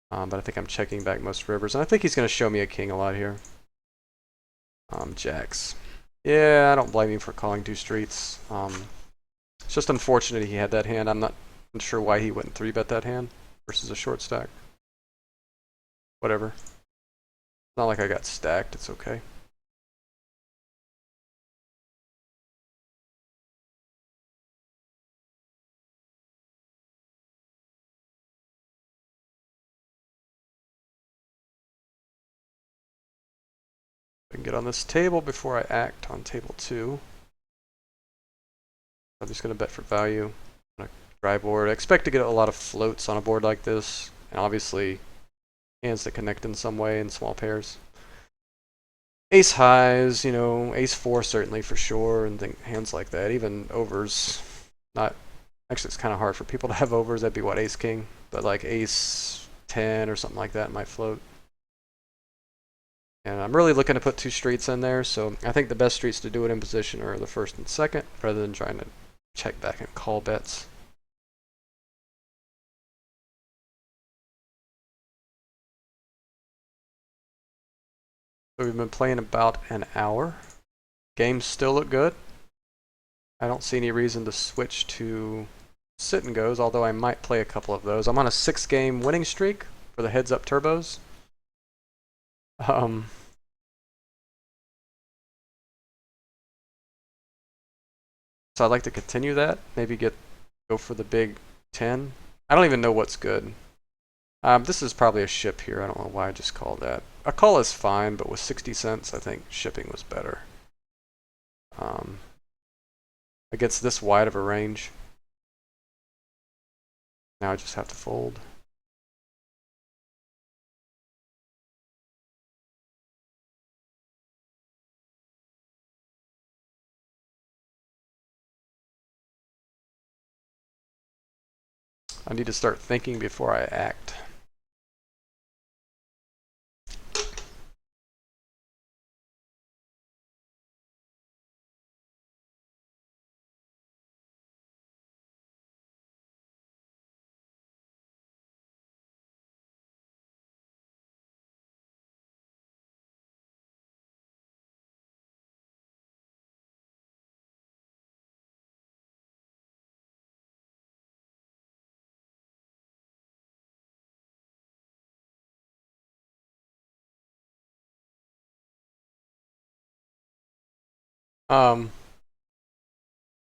But I think I'm checking back most rivers, and I think he's going to show me a king a lot here. Jacks. Yeah, I don't blame him for calling 2 streets. It's just unfortunate he had that hand. I'm not sure why he wouldn't 3-bet that hand versus a short stack. Whatever. It's not like I got stacked. It's okay. I can get on this table before I act on table 2. I'm just going to bet for value on a dry board. I expect to get a lot of floats on a board like this, and obviously hands that connect in some way in small pairs. Ace highs, you know, ace 4 certainly for sure, and hands like that. Even overs, not actually. It's kind of hard for people to have overs. That'd be what, ace king, but like ace 10 or something like that might float. And I'm really looking to put 2 streets in there, so I think the best streets to do it in position are the first and second, rather than trying to check back and call bets. So we've been playing about an hour. Games still look good. I don't see any reason to switch to sit and goes, although I might play a couple of those. I'm on a 6-game winning streak for the heads up turbos. So I'd like to continue that. Maybe go for the big 10. I don't even know what's good. This is probably a ship here. I don't know why I just called that. A call is fine, but with 60 cents, I think shipping was better. Against this wide of a range. Now I just have to fold. I need to start thinking before I act.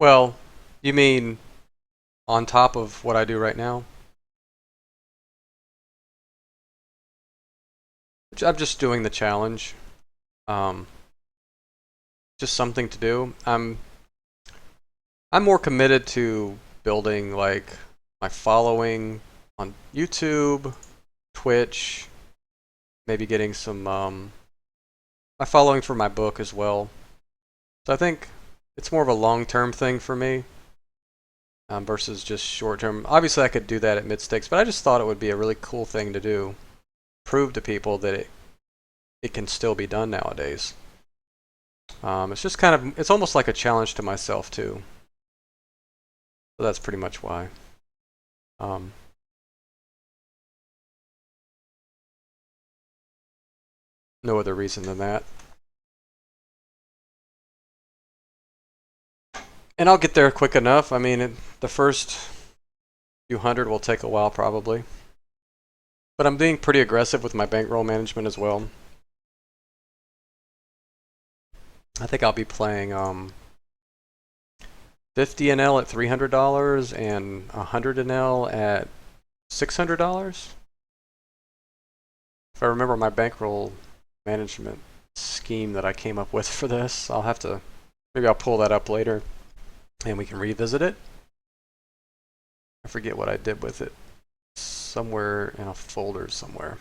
Well, you mean on top of what I do right now? I'm just doing the challenge. Just something to do. I'm more committed to building like my following on YouTube, Twitch, maybe getting some my following for my book as well. So I think it's more of a long-term thing for me versus just short-term. Obviously, I could do that at mid-stakes, but I just thought it would be a really cool thing to do. Prove to people that it can still be done nowadays. It's just kind of, it's almost like a challenge to myself too. So that's pretty much why. No other reason than that. And I'll get there quick enough. I mean, the first few hundred will take a while probably. But I'm being pretty aggressive with my bankroll management as well. I think I'll be playing 50 NL at $300 and 100 NL at $600. If I remember my bankroll management scheme that I came up with for this, maybe I'll pull that up later and we can revisit it. I forget what I did with it. Somewhere in a folder somewhere.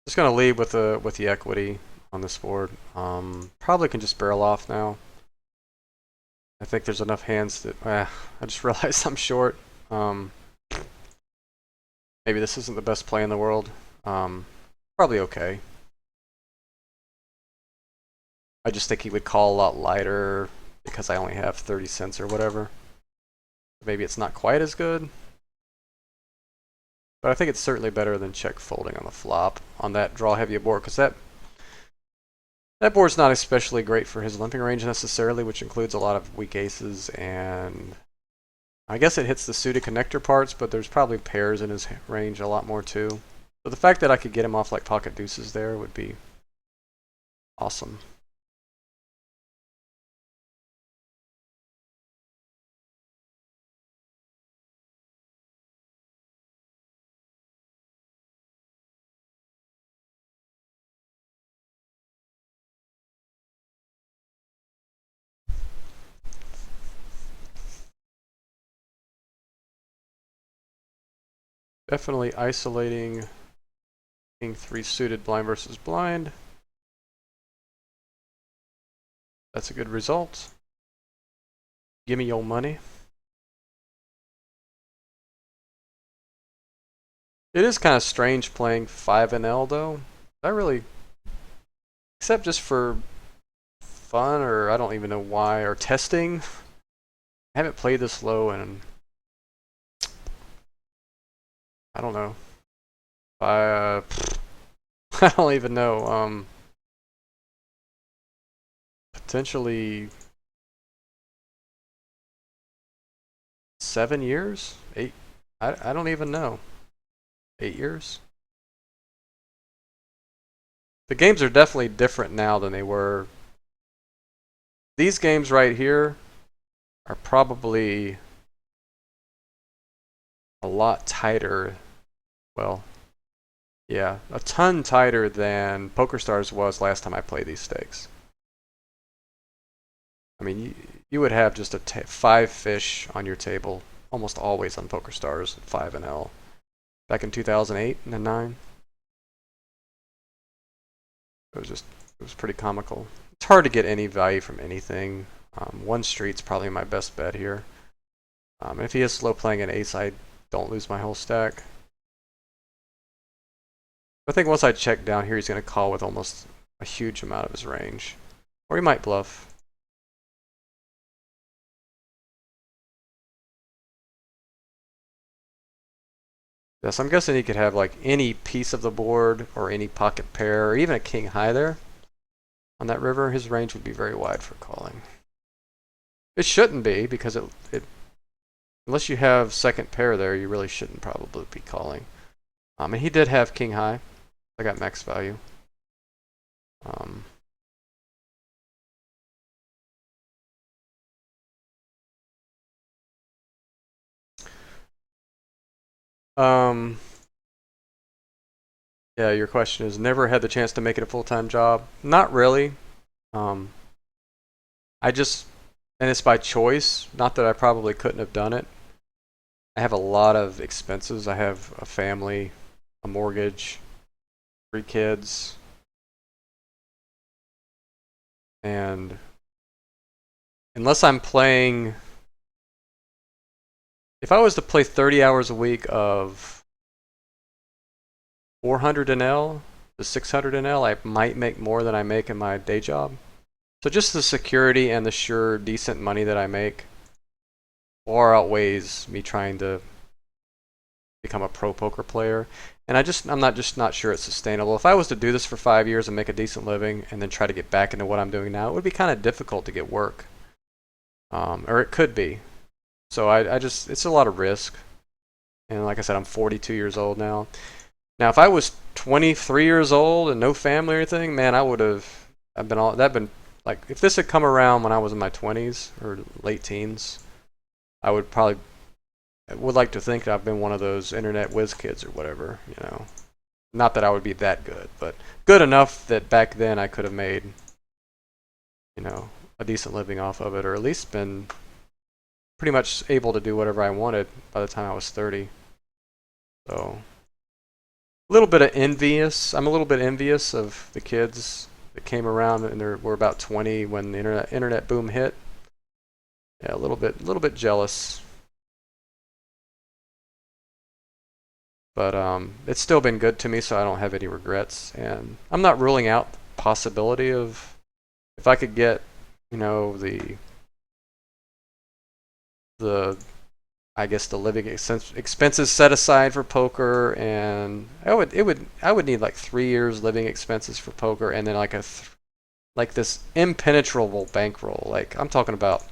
Just gonna leave with the equity on this board. Probably can just barrel off now. I think there's enough hands that I just realized I'm short. Maybe this isn't the best play in the world. Probably okay. I just think he would call a lot lighter because I only have 30 cents or whatever. Maybe it's not quite as good. But I think it's certainly better than check folding on the flop on that draw heavy board, because that board's not especially great for his limping range necessarily, which includes a lot of weak aces, and I guess it hits the suited connector parts, but there's probably pairs in his range a lot more too. So the fact that I could get him off like pocket deuces there would be awesome. Definitely isolating King 3 suited blind versus blind. That's a good result. Give me your money. It is kind of strange playing 5 and L though. I really, except just for fun, or I don't even know why, or testing. I haven't played this low in, I don't know. I I don't even know. Potentially 7 years, 8. I don't even know. 8 years. The games are definitely different now than they were. These games right here are probably a lot tighter. Well, yeah, a ton tighter than PokerStars was last time I played these stakes. I mean, you would have just 5 fish on your table almost always on PokerStars at 5 and L. Back in 2008 and 9. It was pretty comical. It's hard to get any value from anything. One street's probably my best bet here. If he is slow playing an ace, I don't lose my whole stack. I think once I check down here, he's going to call with almost a huge amount of his range. Or he might bluff. Yes, I'm guessing he could have like any piece of the board or any pocket pair or even a king high there. On that river, his range would be very wide for calling. It shouldn't be, because unless you have second pair there, you really shouldn't probably be calling. And he did have king high. I got max value. Yeah, your question is, never had the chance to make it a full-time job. Not really. I just, and it's by choice, not that I probably couldn't have done it. I have a lot of expenses. I have a family, a mortgage, 3 kids, and unless I'm playing, if I was to play 30 hours a week of 400 in L to 600 in L, I might make more than I make in my day job. So just the security and the sure decent money that I make far outweighs me trying to become a pro poker player. And I'm not sure it's sustainable. If I was to do this for 5 years and make a decent living and then try to get back into what I'm doing now, it would be kind of difficult to get work. Or it could be. So it's a lot of risk. And like I said, I'm 42 years old now. Now, if I was 23 years old and no family or anything, man, like, if this had come around when I was in my 20s or late teens, I would like to think that I've been one of those internet whiz kids or whatever, you know. Not that I would be that good, but good enough that back then I could have made, you know, a decent living off of it, or at least been pretty much able to do whatever I wanted by the time I was 30. So, I'm a little bit envious of the kids that came around and were about 20 when the internet boom hit. Yeah, a little bit jealous. But it's still been good to me, so I don't have any regrets. And I'm not ruling out the possibility of, if I could get, you know, the I guess the living expenses set aside for poker, and I would need like 3 years living expenses for poker, and then like this impenetrable bankroll. Like, I'm talking about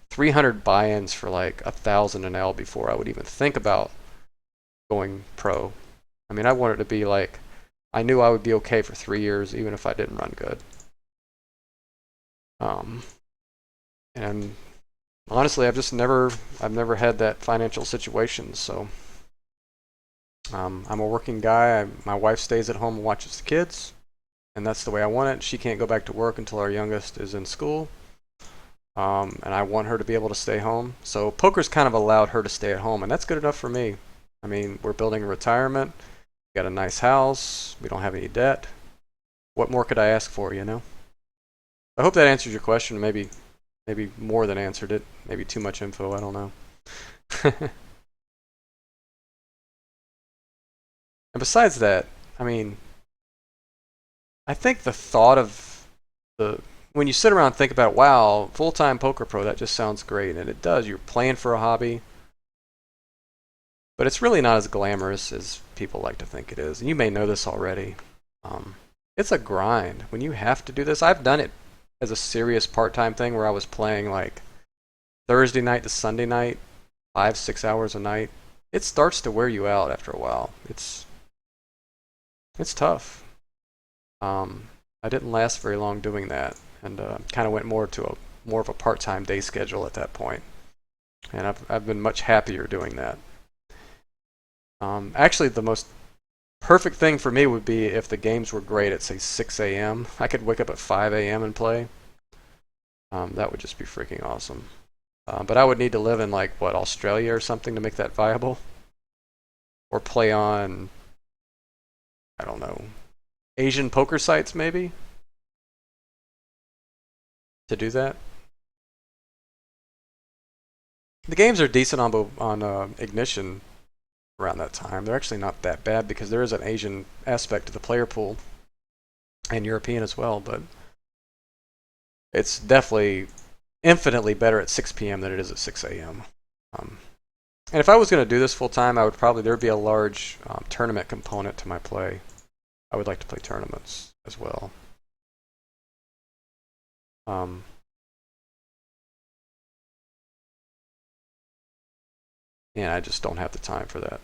300 buy-ins for like 1,000 an L before I would even think about going pro. I mean, I wanted to be like, I knew I would be okay for 3 years even if I didn't run good. And honestly, I've never had that financial situation. So I'm a working guy. My wife stays at home and watches the kids, and that's the way I want it. She can't go back to work until our youngest is in school. And I want her to be able to stay home. So poker's kind of allowed her to stay at home, and that's good enough for me. I mean, we're building a retirement. We got a nice house. We don't have any debt. What more could I ask for, you know? I hope that answers your question. Maybe more than answered it. Maybe too much info. I don't know. And besides that, I mean, I think the thought of the when you sit around and think about, wow, full-time poker pro, that just sounds great, and it does. You're playing for a hobby, but it's really not as glamorous as people like to think it is. And you may know this already. Um, it's a grind when you have to do this. I've done it as a serious part-time thing where I was playing like Thursday night to Sunday night, 5-6 hours a night. It starts to wear you out after a while. It's tough. I didn't last very long doing that, and kind of went more of a part-time day schedule at that point. And I've been much happier doing that. Actually, the most perfect thing for me would be if the games were great at say 6 a.m. I could wake up at 5 a.m. and play. That would just be freaking awesome. But I would need to live in like what, Australia or something to make that viable, or play on, I don't know, Asian poker sites maybe to do that. The games are decent on Ignition around that time. They're actually not that bad because there is an Asian aspect to the player pool and European as well, but it's definitely infinitely better at 6 p.m. than it is at 6 a.m. And if I was going to do this full time, I would probably there'd be a large tournament component to my play. I would like to play tournaments as well. Um, and I just don't have the time for that.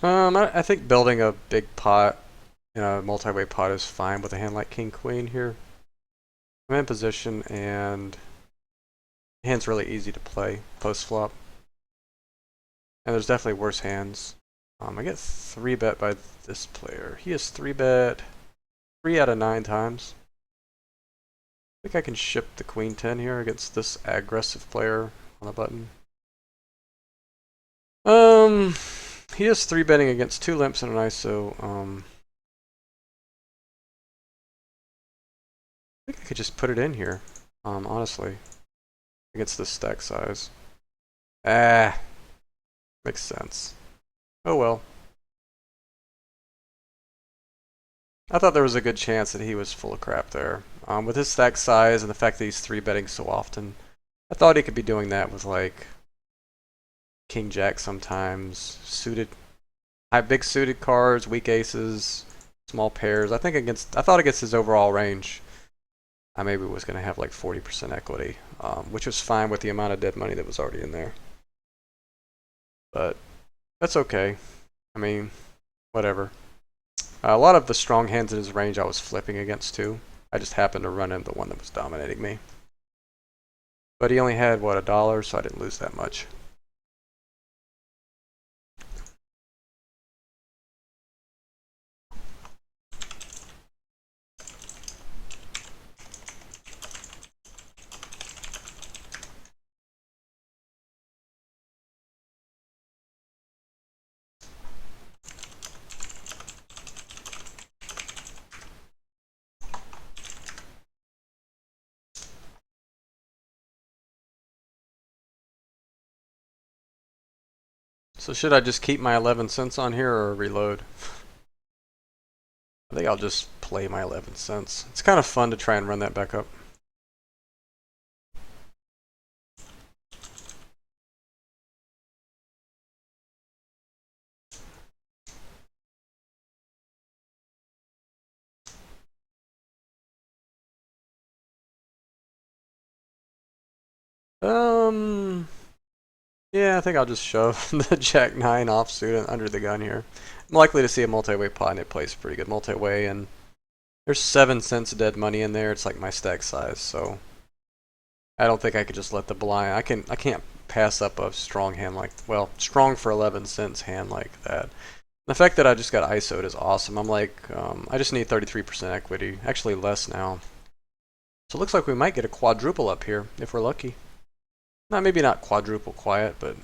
I think building a big pot in a multi-way pot is fine with a hand like King Queen here. I'm in position and the hand's really easy to play post flop. And there's definitely worse hands. I get 3-bet by this player. He has 3-bet 3 out of 9 times. I think I can ship the Queen 10 here against this aggressive player on the button. He is 3-betting against 2 limps and an ISO. I think I could just put it in here, honestly, against this stack size. Makes sense. Oh well. I thought there was a good chance that he was full of crap there. With his stack size and the fact that he's 3-betting so often, I thought he could be doing that with like King Jack sometimes, suited, big suited cards, weak aces, small pairs. I thought against his overall range, I maybe was going to have like 40% equity, which was fine with the amount of dead money that was already in there. But that's okay. I mean, whatever. A lot of the strong hands in his range I was flipping against too. I just happened to run into the one that was dominating me. But he only had, what, $1, so I didn't lose that much. So should I just keep my 11 cents on here or reload? I think I'll just play my 11 cents. It's kind of fun to try and run that back up. Yeah, I think I'll just shove the Jack 9 offsuit under the gun here. I'm likely to see a multi-way pot, and it plays pretty good multi-way, and there's 7 cents of dead money in there. It's like my stack size, so I don't think I could just let the blind. I can't pass up a strong hand like, well, strong for 11 cents hand like that. The fact that I just got ISO'd is awesome. I'm like, I just need 33% equity, actually less now. So it looks like we might get a quadruple up here if we're lucky. Maybe not quadruple quiet, but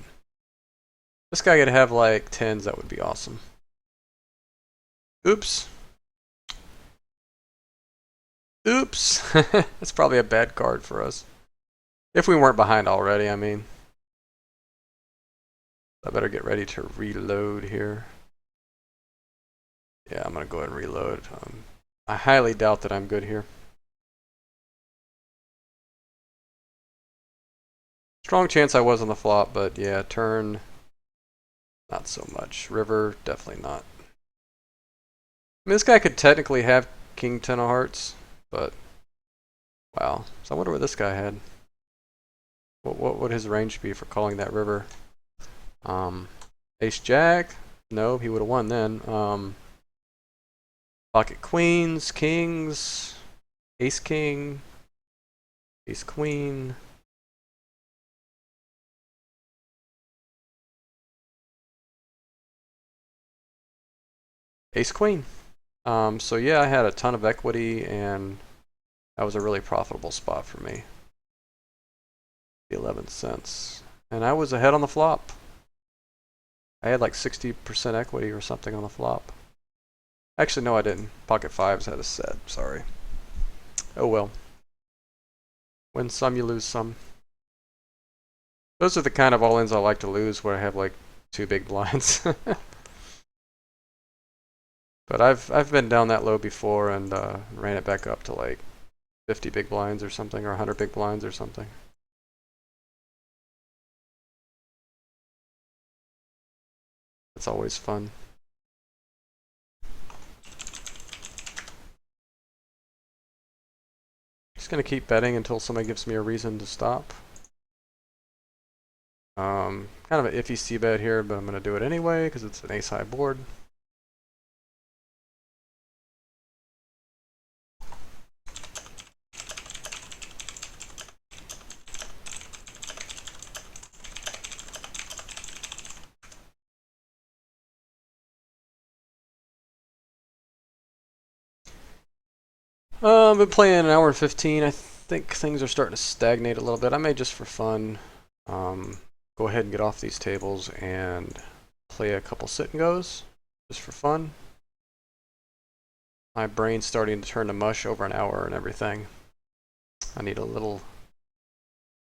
this guy could have like 10s, that would be awesome. Oops. Oops. That's probably a bad card for us. If we weren't behind already, I mean. I better get ready to reload here. Yeah, I'm going to go ahead and reload. I highly doubt that I'm good here. Strong chance I was on the flop, but yeah, turn, not so much. River, definitely not. I mean, this guy could technically have King 10 of hearts, but wow. So I wonder what this guy had. What would his range be for calling that river? Ace Jack? No, he would have won then. Pocket Queens, Kings, Ace King, Ace Queen. Ace Queen. So yeah, I had a ton of equity, and that was a really profitable spot for me. The 11 cents. And I was ahead on the flop. I had like 60% equity or something on the flop. Actually, no, I didn't. Pocket fives had a set. Sorry. Oh well. Win some, you lose some. Those are the kind of all-ins I like to lose, where I have like 2 big blinds. But I've been down that low before and ran it back up to like 50 big blinds or something, or 100 big blinds or something. It's always fun. Just gonna keep betting until somebody gives me a reason to stop. Kind of an iffy c-bet here, but I'm gonna do it anyway because it's an ace-high board. I've been playing an hour and 15. I think things are starting to stagnate a little bit. I may just for fun go ahead and get off these tables and play a couple sit and goes just for fun. My brain's starting to turn to mush over an hour and everything. I need a little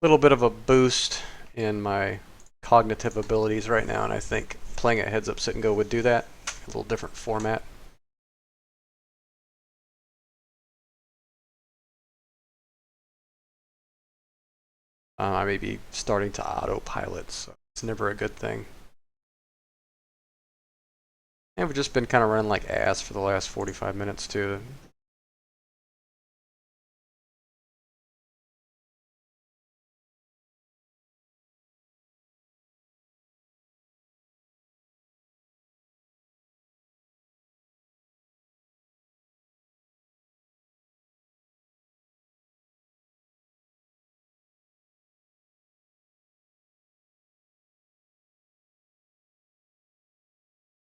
bit of a boost in my cognitive abilities right now, and I think playing a heads up sit and go would do that. A little different format. I may be starting to autopilot, so it's never a good thing. And we've just been kind of running like ass for the last 45 minutes too.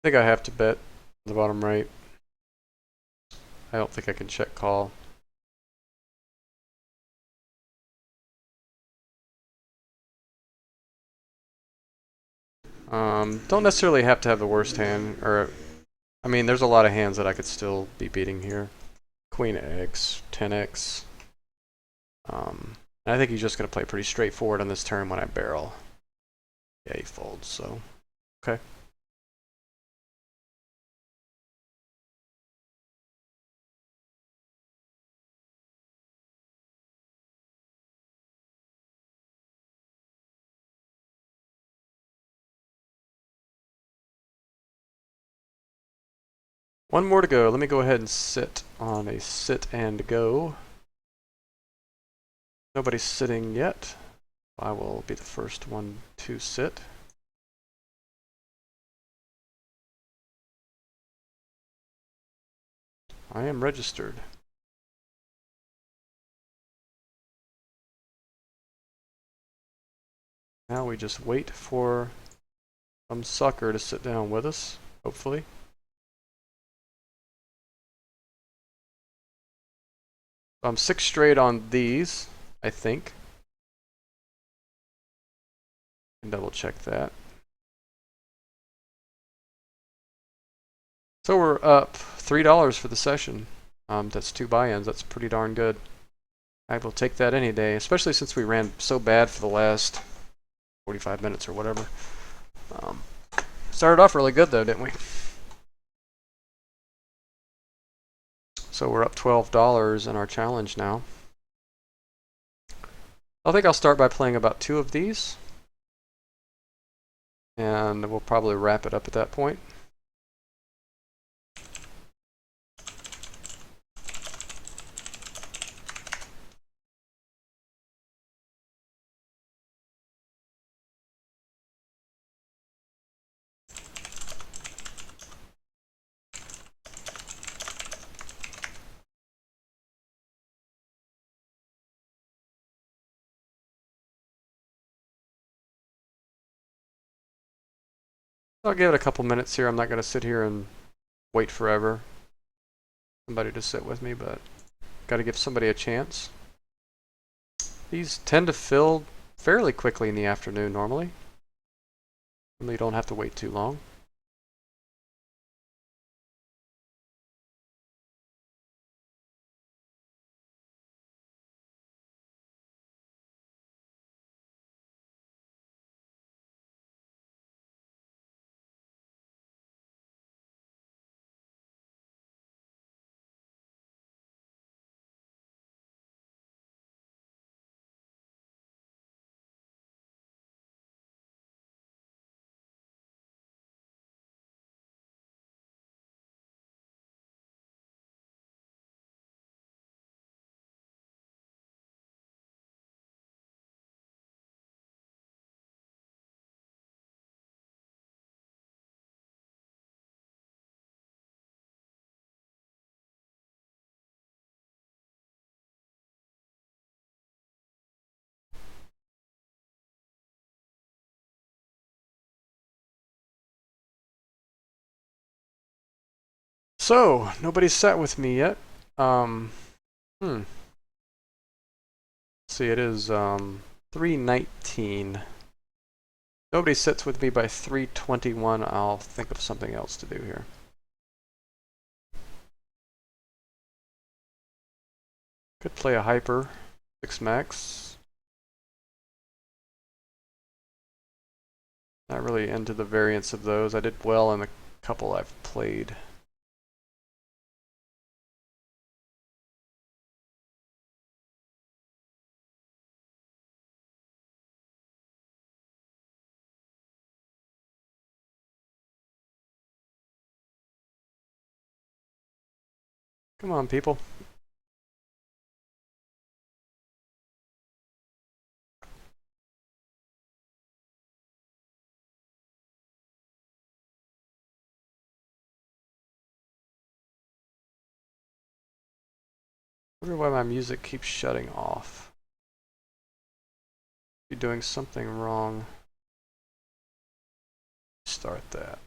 I think I have to bet the bottom right. I don't think I can check call. Don't necessarily have to have the worst hand, or I mean, there's a lot of hands that I could still be beating here. Queen X, 10x. I think he's just gonna play pretty straightforward on this turn when I barrel. Yeah, he folds. So Okay. One more to go. Let me go ahead and sit on a sit and go. Nobody's sitting yet. I will be the first one to sit. I am registered. Now we just wait for some sucker to sit down with us, hopefully. I'm 6 straight on these, I think. And double check that. So we're up $3 for the session. That's 2 buy-ins. That's pretty darn good. I will take that any day, especially since we ran so bad for the last 45 minutes or whatever. Started off really good though, didn't we? So we're up $12 in our challenge now. I think I'll start by playing about 2 of these. And we'll probably wrap it up at that point. I'll give it a couple minutes here. I'm not going to sit here and wait forever. Somebody to sit with me, but got to give somebody a chance. These tend to fill fairly quickly in the afternoon normally. You don't have to wait too long. So, nobody's sat with me yet. Let's see, it is 3:19. Nobody sits with me by 3:21. I'll think of something else to do here. Could play a hyper 6 max. Not really into the variance of those. I did well in the couple I've played. Come on, people. I wonder why my music keeps shutting off. You're doing something wrong. Start that.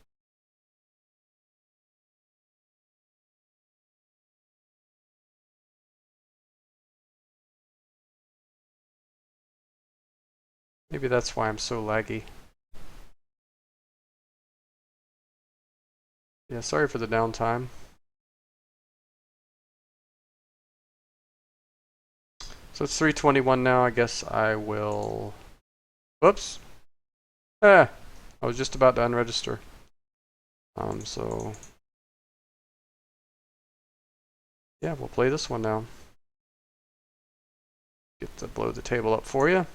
Maybe that's why I'm so laggy. Yeah, sorry for the downtime. So it's 3:21 now. I guess I will... Whoops. Ah. I was just about to unregister. So yeah, we'll play this one now. Get to blow the table up for you.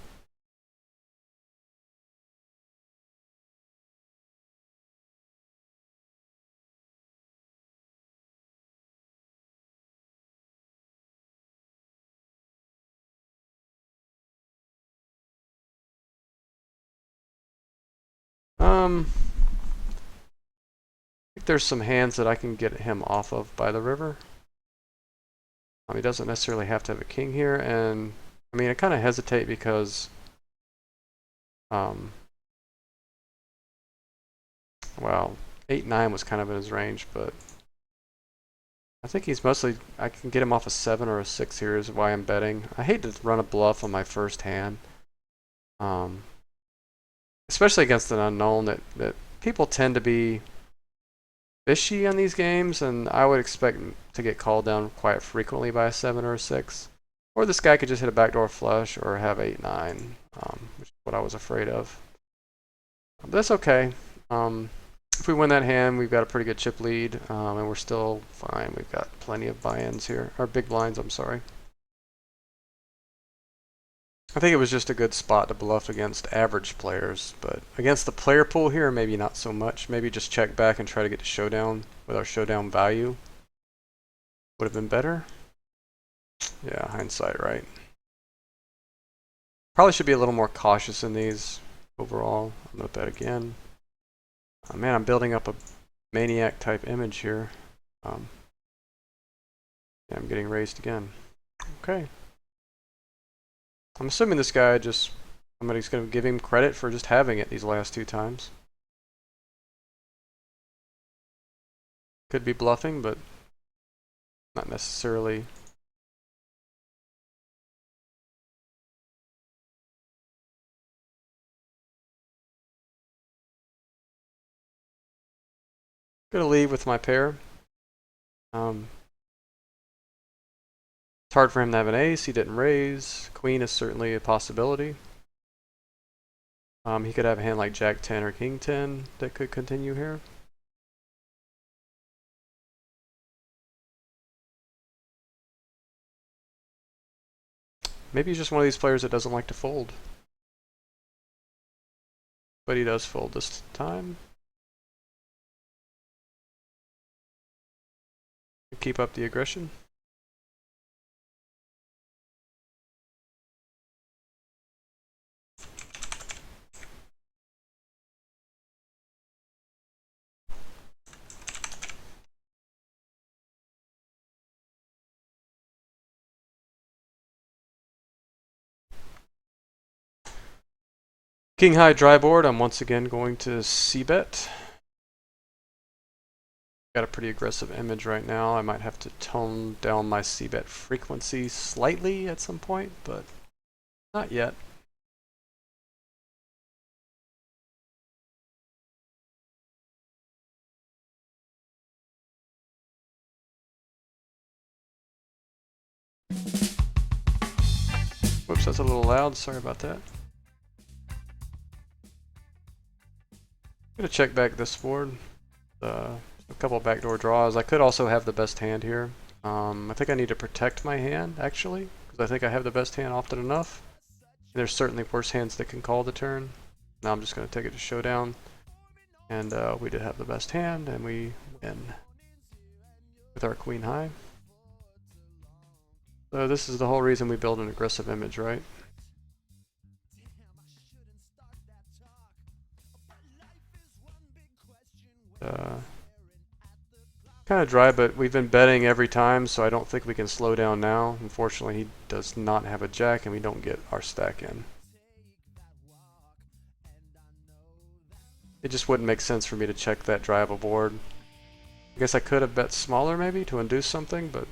I think there's some hands that I can get him off of by the river. He doesn't necessarily have to have a king here, and I mean I kind of hesitate because well, 8-9 was kind of in his range, but I think he's mostly, I can get him off a 7 or a 6 here is why I'm betting. I hate to run a bluff on my first hand. Especially against an unknown that people tend to be fishy on these games, and I would expect to get called down quite frequently by a 7 or a 6. Or this guy could just hit a backdoor flush or have 8-9, which is what I was afraid of. But that's okay. If we win that hand, we've got a pretty good chip lead, and we're still fine. We've got plenty of buy-ins here, or big blinds, I'm sorry. I think it was just a good spot to bluff against average players, but against the player pool here, maybe not so much. Maybe just check back and try to get to showdown with our showdown value. Would have been better. Yeah, hindsight, right? Probably should be a little more cautious in these overall. I'm going to bet again. Oh, man, I'm building up a maniac type image here. Yeah, I'm getting raised again. Okay. I'm assuming this guy just, somebody's going to give him credit for just having it these last 2 times. Could be bluffing, but not necessarily. Gonna leave with my pair. It's hard for him to have an ace. He didn't raise. Queen is certainly a possibility. He could have a hand like Jack 10 or King 10 that could continue here. Maybe he's just one of these players that doesn't like to fold. But he does fold this time. Keep up the aggression. King high dry board. I'm once again going to c-bet. Got a pretty aggressive image right now. I might have to tone down my c-bet frequency slightly at some point, but not yet. Whoops, that's a little loud. Sorry about that. I'm gonna check back this board. A couple backdoor draws. I could also have the best hand here. I think I need to protect my hand, actually, because I think I have the best hand often enough. And there's certainly worse hands that can call the turn. Now I'm just going to take it to showdown. And we did have the best hand, and we win with our queen high. So this is the whole reason we build an aggressive image, right? Kind of dry, but we've been betting every time, so I don't think we can slow down now. Unfortunately, he does not have a jack, and we don't get our stack in. It just wouldn't make sense for me to check that dry of a board. I guess I could have bet smaller maybe to induce something, but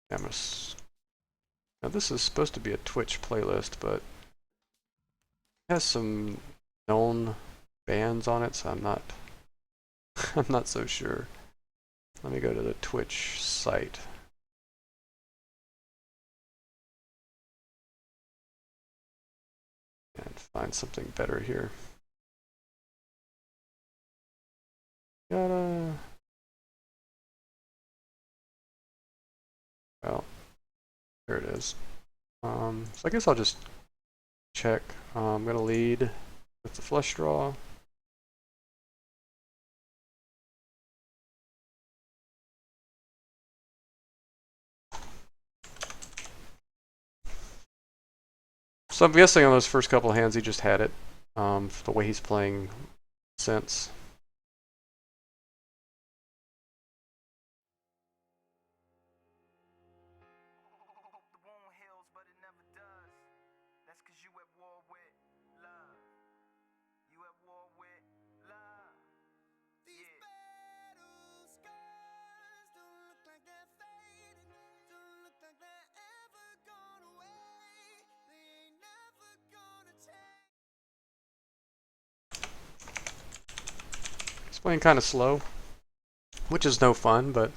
yeah, now this is supposed to be a Twitch playlist, but it has some known bands on it, so I'm not I'm not so sure. Let me go to the Twitch site. And find something better here. Gotta... Well, there it is. So I guess I'll just check. I'm gonna lead with the flush draw. So I'm guessing on those first couple of hands he just had it, for the way he's playing since. He's playing kind of slow, which is no fun, but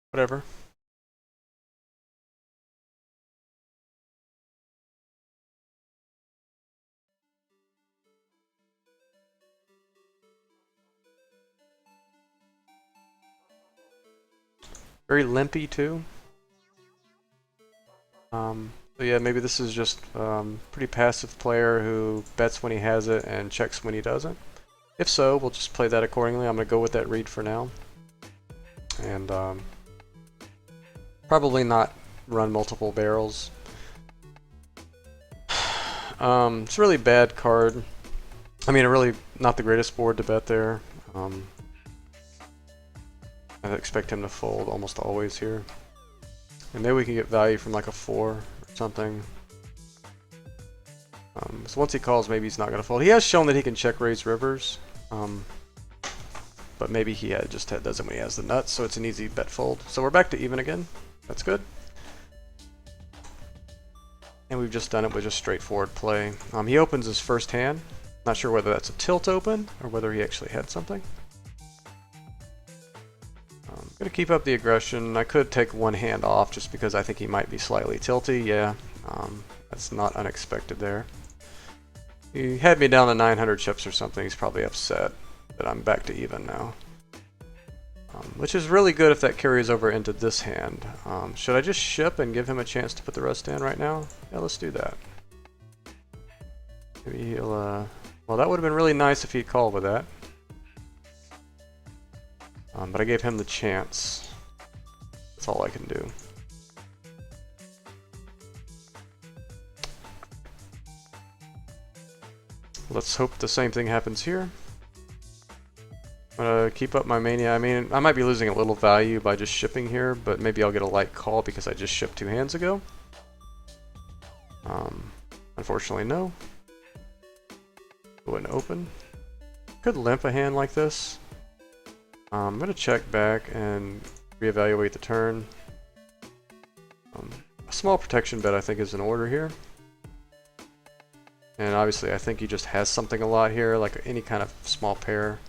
whatever. Very limpy too. So yeah, maybe this is just pretty passive player who bets when he has it and checks when he doesn't. If so, we'll just play that accordingly. I'm going to go with that read for now. And probably not run multiple barrels. It's a really bad card. I mean, really not the greatest board to bet there. I expect him to fold almost always here. And maybe we can get value from like a 4 or something. So once he calls, maybe he's not going to fold. He has shown that he can check raise rivers. But maybe he just doesn't when he has the nuts, so it's an easy bet fold. So we're back to even again. That's good. And we've just done it with just straightforward play. He opens his first hand. Not sure whether that's a tilt open or whether he actually had something. I'm going to keep up the aggression. I could take one hand off just because I think he might be slightly tilty. Yeah, that's not unexpected there. He had me down to 900 chips or something. He's probably upset that I'm back to even now. Which is really good if that carries over into this hand. Should I just ship and give him a chance to put the rest in right now? Yeah, let's do that. Maybe he'll, well, that would have been really nice if he'd called with that. But I gave him the chance. That's all I can do. Let's hope the same thing happens here. I'm gonna keep up my mania. I mean, I might be losing a little value by just shipping here, but maybe I'll get a light call because I just shipped 2 hands ago. Unfortunately, no. Go ahead and open. Could limp a hand like this. I'm gonna check back and reevaluate the turn. A small protection bet I think is in order here. And obviously I think he just has something a lot here, like any kind of small pair.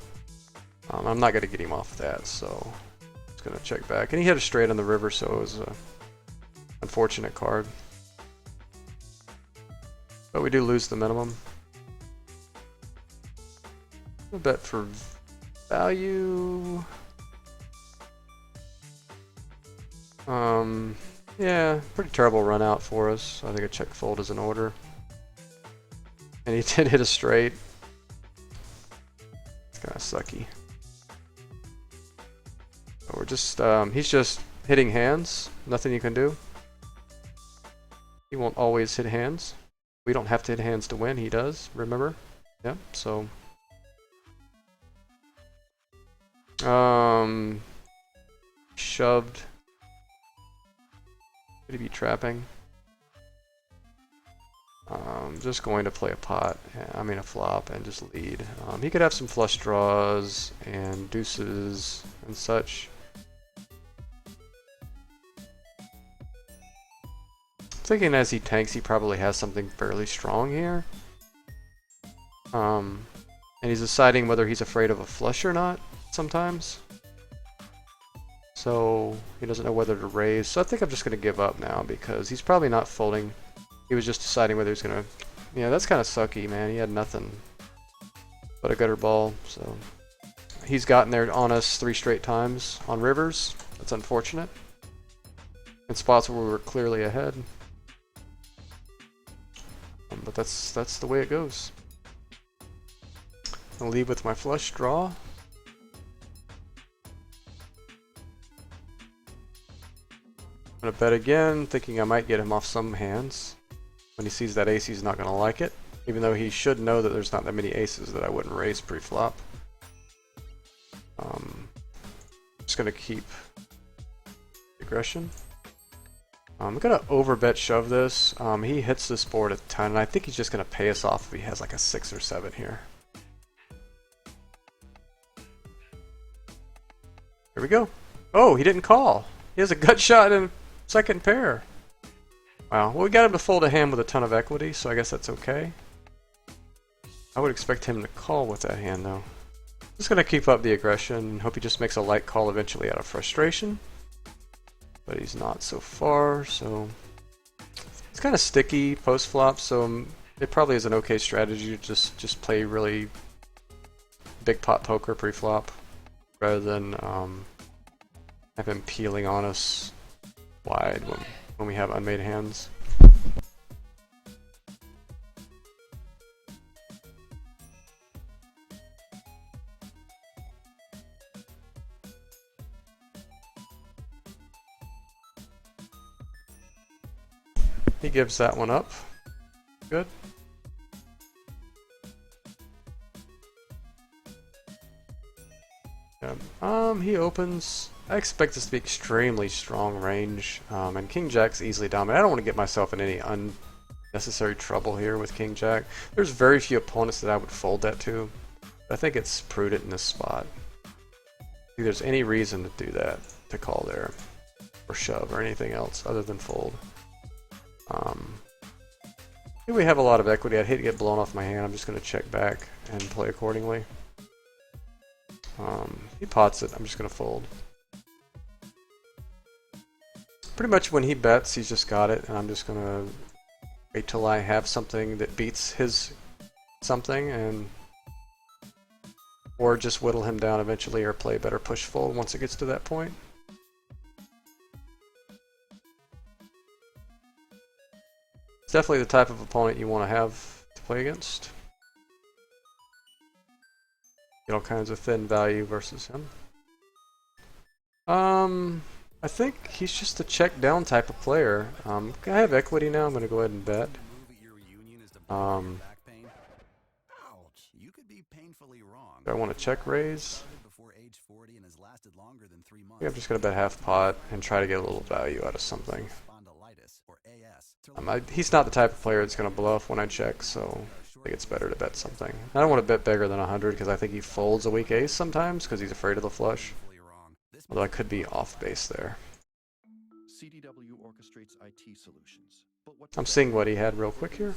I'm not going to get him off that, so I'm just going to check back. And he hit a straight on the river, so it was an unfortunate card. But we do lose the minimum. A bet for value. Yeah, pretty terrible run out for us. I think a check fold is in order. And he did hit a straight. It's kind of sucky. But we're just, he's just hitting hands. Nothing you can do. He won't always hit hands. We don't have to hit hands to win. He does, remember? Yep, so. Shoved. Could he be trapping? Just going to play a pot, I mean a flop, and just lead. He could have some flush draws and deuces and such. Thinking as he tanks, he probably has something fairly strong here. And he's deciding whether he's afraid of a flush or not sometimes. So he doesn't know whether to raise. So I think I'm just going to give up now because he's probably not folding. He was just deciding whether he's going to Yeah, that's kind of sucky, man. He had nothing but a gutter ball, so he's gotten there on us 3 straight times on rivers. That's unfortunate. In spots where we were clearly ahead. But that's the way it goes. I'll leave with my flush draw. I'm gonna bet again, thinking I might get him off some hands. When he sees that ace, he's not gonna like it. Even though he should know that there's not that many aces that I wouldn't raise pre-flop. Just gonna keep aggression. I'm gonna overbet shove this. He hits this board a ton, and I think he's just gonna pay us off if he has like a 6 or 7 here. Here we go. Oh, he didn't call. He has a gut shot in second pair. Wow. Well, we got him to fold a hand with a ton of equity, so I guess that's okay. I would expect him to call with that hand, though. Just gonna keep up the aggression and hope he just makes a light call eventually out of frustration. But he's not so far, so it's kind of sticky post flop. So it probably is an okay strategy to just play really big pot poker pre flop rather than have him peeling on us wide when we have unmade hands. He gives that one up. Good. Yeah. He opens. I expect this to be extremely strong range, and King Jack's easily dominant. I don't want to get myself in any unnecessary trouble here with King Jack. There's very few opponents that I would fold that to. I think it's prudent in this spot. If there's any reason to do that, to call there, or shove, or anything else other than fold. I think we have a lot of equity. I'd hate to get blown off my hand. I'm just going to check back and play accordingly. He pots it. I'm just going to fold. Pretty much when he bets, he's just got it, and I'm just going to wait till I have something that beats his something, and or just whittle him down eventually, or play better push fold once it gets to that point. It's definitely the type of opponent you want to have to play against. Get all kinds of thin value versus him. I think he's just a check down type of player. I have equity now. I'm going to go ahead and bet. Do I want to check raise? I think I'm just going to bet half pot and try to get a little value out of something. He's not the type of player that's going to bluff when I check, so I think it's better to bet something. I don't want to bet bigger than 100 because I think he folds a weak ace sometimes because he's afraid of the flush. Although I could be off base there. I'm seeing what he had real quick here.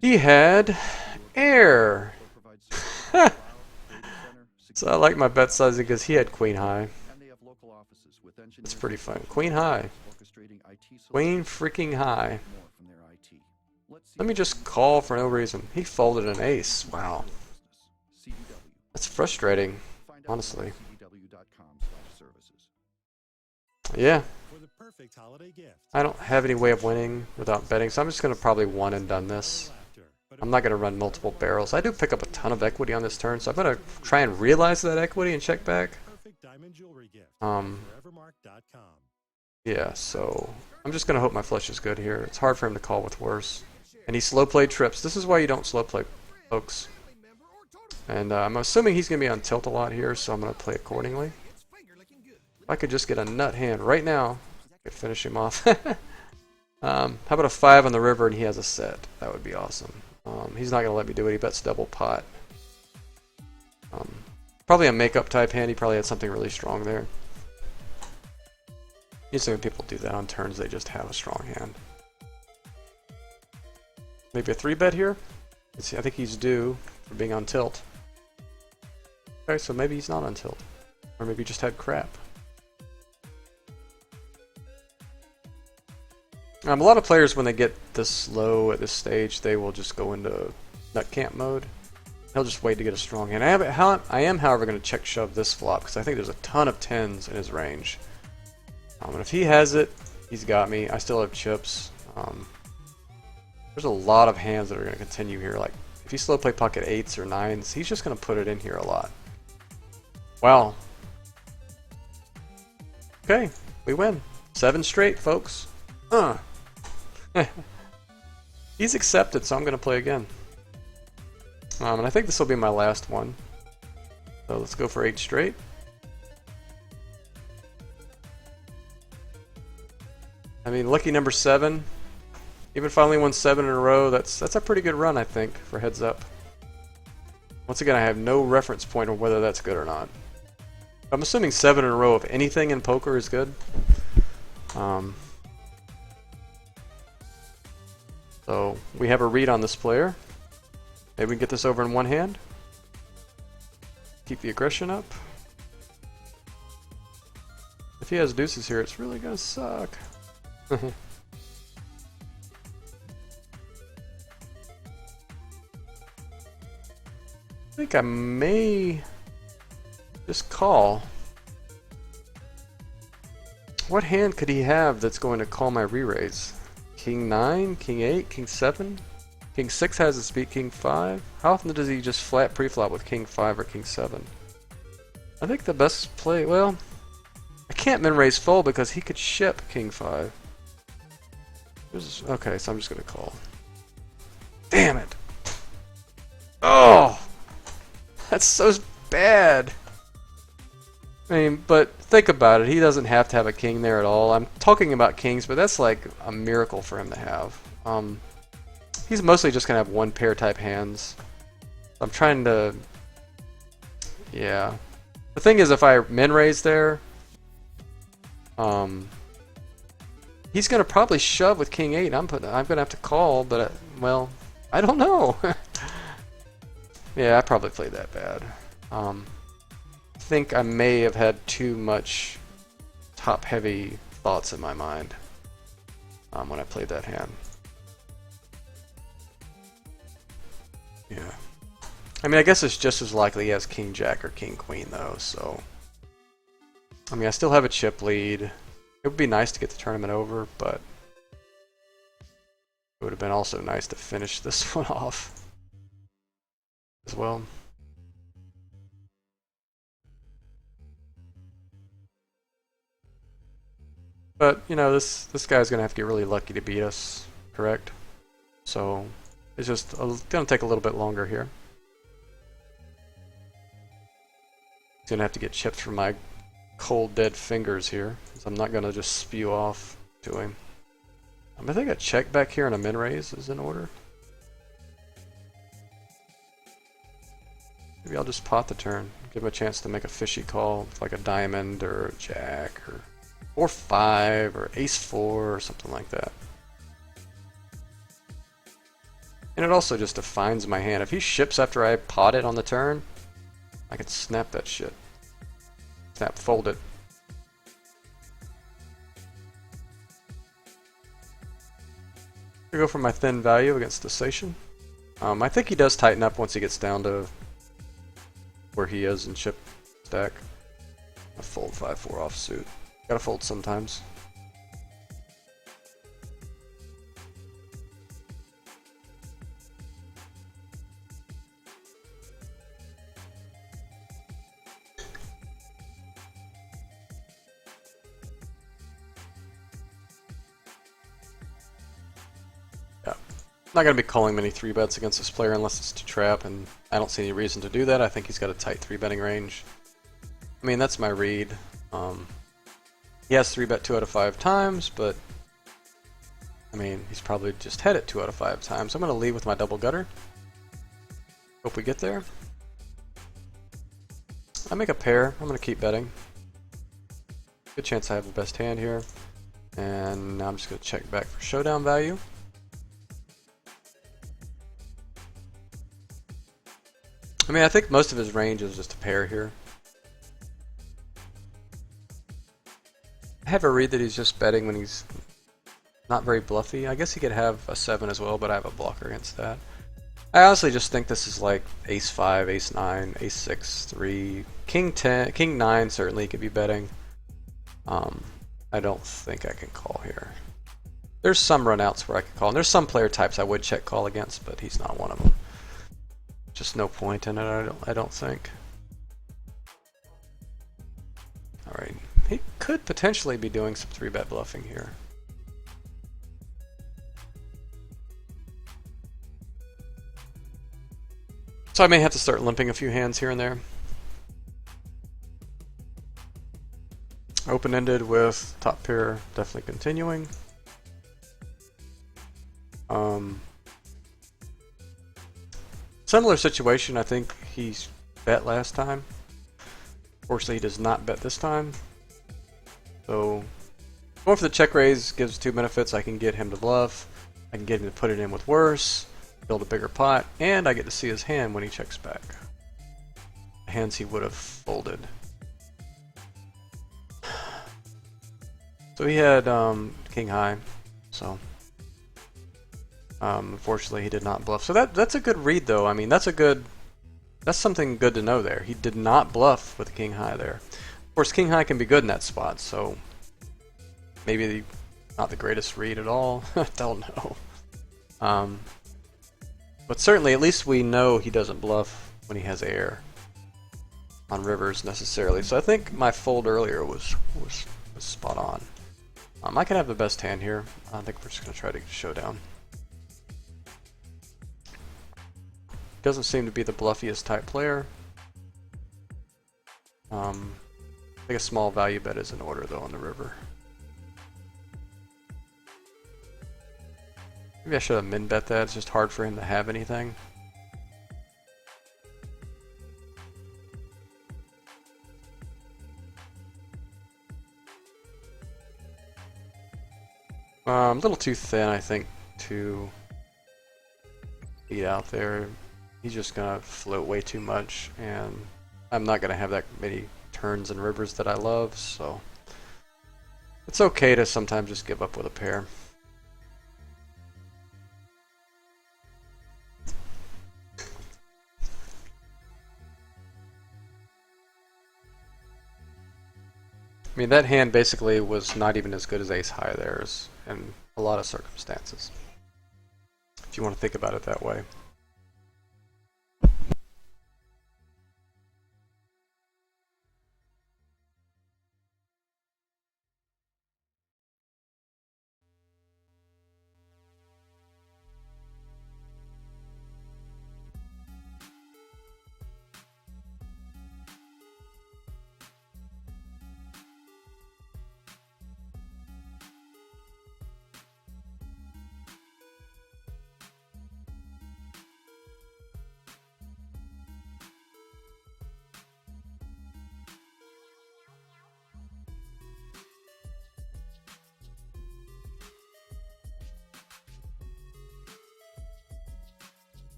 He had air. So I like my bet sizing because he had queen high. It's pretty fun. Queen high. Queen freaking high. Let me just call for no reason. He folded an ace. Wow. That's frustrating, honestly. Yeah. I don't have any way of winning without betting, so I'm just going to probably one and done this. I'm not going to run multiple barrels. I do pick up a ton of equity on this turn, so I'm going to try and realize that equity and check back. Yeah, so I'm just going to hope my flush is good here. It's hard for him to call with worse. And he slow played trips. This is why you don't slow play, folks. And I'm assuming he's going to be on tilt a lot here, so I'm going to play accordingly. If I could just get a nut hand right now, I could finish him off. How about a 5 on the river and he has a set? That would be awesome. He's not going to let me do it. He bets double pot. Probably a makeup type hand. He probably had something really strong there. Usually when people do that on turns, they just have a strong hand. Maybe a 3-bet here? Let's see, I think he's due for being on tilt. Okay, so maybe he's not on tilt. Or maybe he just had crap. A lot of players, when they get this low at this stage, they will just go into nut camp mode. He'll just wait to get a strong hand. I am, however, going to check shove this flop because I think there's a ton of 10s in his range. And if he has it, he's got me. I still have chips. There's a lot of hands that are going to continue here. Like if he slow play pocket 8s or 9s, he's just going to put it in here a lot. Wow. Okay, we win. 7 straight, folks. He's accepted, so I'm going to play again. And I think this will be my last one. So let's go for 8 straight. I mean, lucky number 7. Even if I only won 7 in a row, that's a pretty good run, I think, for heads up. Once again, I have no reference point on whether that's good or not. I'm assuming 7 in a row of anything in poker is good. So we have a read on this player. Maybe we can get this over in one hand. Keep the aggression up. If he has deuces here, it's really gonna suck. I think I may just call. What hand could he have that's going to call my re-raise? King 9, King 8, King 7? King 6 has his beat King 5. How often does he just flat pre-flop with King 5 or King 7? I think the best play, well, I can't min-raise fold because he could ship King 5. Okay, so I'm just going to call. Damn it! Oh! That's so bad! I mean, but think about it. He doesn't have to have a king there at all. I'm talking about kings, but that's like a miracle for him to have. He's mostly just going to have one pair type hands. I'm trying to... Yeah. The thing is, if I min-raise there, he's going to probably shove with king 8. I'm going to have to call, but, well, I don't know. Yeah, I probably played that bad. I think I may have had too much top-heavy thoughts in my mind when I played that hand. Yeah. I mean, I guess it's just as likely he has King Jack or King Queen, though, so... I mean, I still have a chip lead. It would be nice to get the tournament over, but... It would have been also nice to finish this one off as well. But, you know, this guy's going to have to get really lucky to beat us, correct? So, it's just going to take a little bit longer here. He's going to have to get chips from my cold, dead fingers here, because I'm not going to just spew off to him. I think a check back here and a min-raise is in order. Maybe I'll just pot the turn, give him a chance to make a fishy call, like a diamond or a jack or 5 or ace 4 or something like that. And it also just defines my hand. If he ships after I pot it on the turn, I can snap that shit. Snap, fold it. I go for my thin value against the Station. I think he does tighten up once he gets down to where he is in chip stack. I fold 5-4 offsuit. Gotta fold sometimes. Yeah. I'm not going to be calling many 3-bets against this player unless it's to trap, and I don't see any reason to do that. I think he's got a tight 3-betting range. I mean, that's my read. He has 3-bet 2 out of 5 times, but I mean, he's probably just had it 2 out of 5 times. I'm going to lead with my double gutter. Hope we get there. I make a pair. I'm going to keep betting. Good chance I have the best hand here. And now I'm just going to check back for showdown value. I mean, I think most of his range is just a pair here. I have a read that he's just betting when he's not very bluffy. I guess he could have a 7 as well, but I have a blocker against that. I honestly just think this is like ace 5, ace 9, ace 6, 3, king 10, king 9 certainly could be betting. I don't think I can call here. There's some runouts where I could call, and there's some player types I would check call against, but he's not one of them. Just no point in it, I don't think. Alright, he could potentially be doing some 3-bet bluffing here. So I may have to start limping a few hands here and there. Open-ended with top pair definitely continuing. Similar situation, I think he's bet last time. Fortunately, he does not bet this time. So, going for the check raise gives 2 benefits. I can get him to bluff, I can get him to put it in with worse, build a bigger pot, and I get to see his hand when he checks back. The hands he would have folded. So he had king high, so unfortunately he did not bluff. So that's a good read though. I mean, that's something good to know there. He did not bluff with king high there. Of course, king high can be good in that spot, so maybe not the greatest read at all. I don't know. But certainly, at least we know he doesn't bluff when he has air on rivers necessarily. So I think my fold earlier was spot on. I can have the best hand here. I think we're just going to try to showdown. Doesn't seem to be the bluffiest type player. I think a small value bet is in order though on the river. Maybe I should have min bet that. It's just hard for him to have anything. A little too thin, I think, to beat out there. He's just gonna float way too much, and I'm not gonna have that many turns and rivers that I love, so it's okay to sometimes just give up with a pair. I mean, that hand basically was not even as good as ace high there in a lot of circumstances, if you want to think about it that way.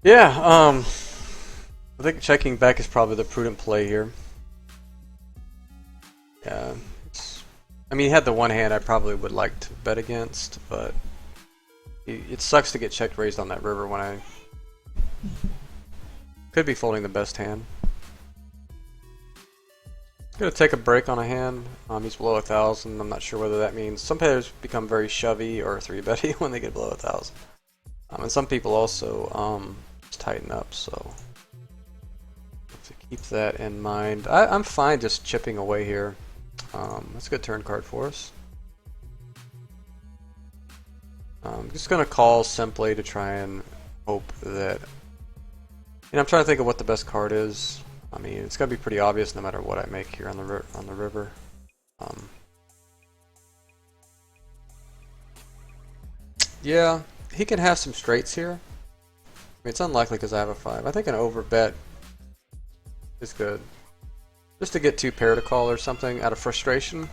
Yeah, I think checking back is probably the prudent play here. Yeah, I mean, he had the one hand I probably would like to bet against, but it sucks to get checked raised on that river when I could be folding the best hand. Gonna take a break on a hand. He's below 1,000. I'm not sure whether that means some players become very shovey or 3-betty when they get below 1,000. And some people also just tighten up, so have to keep that in mind. I'm fine just chipping away here. That's a good turn card for us. I'm just going to call simply to try and hope that... I'm trying to think of what the best card is. I mean, it's going to be pretty obvious no matter what I make here on the river. Yeah, he can have some straights here. I mean, it's unlikely because I have a 5. I think an overbet is good. Just to get 2 pair to call or something out of frustration.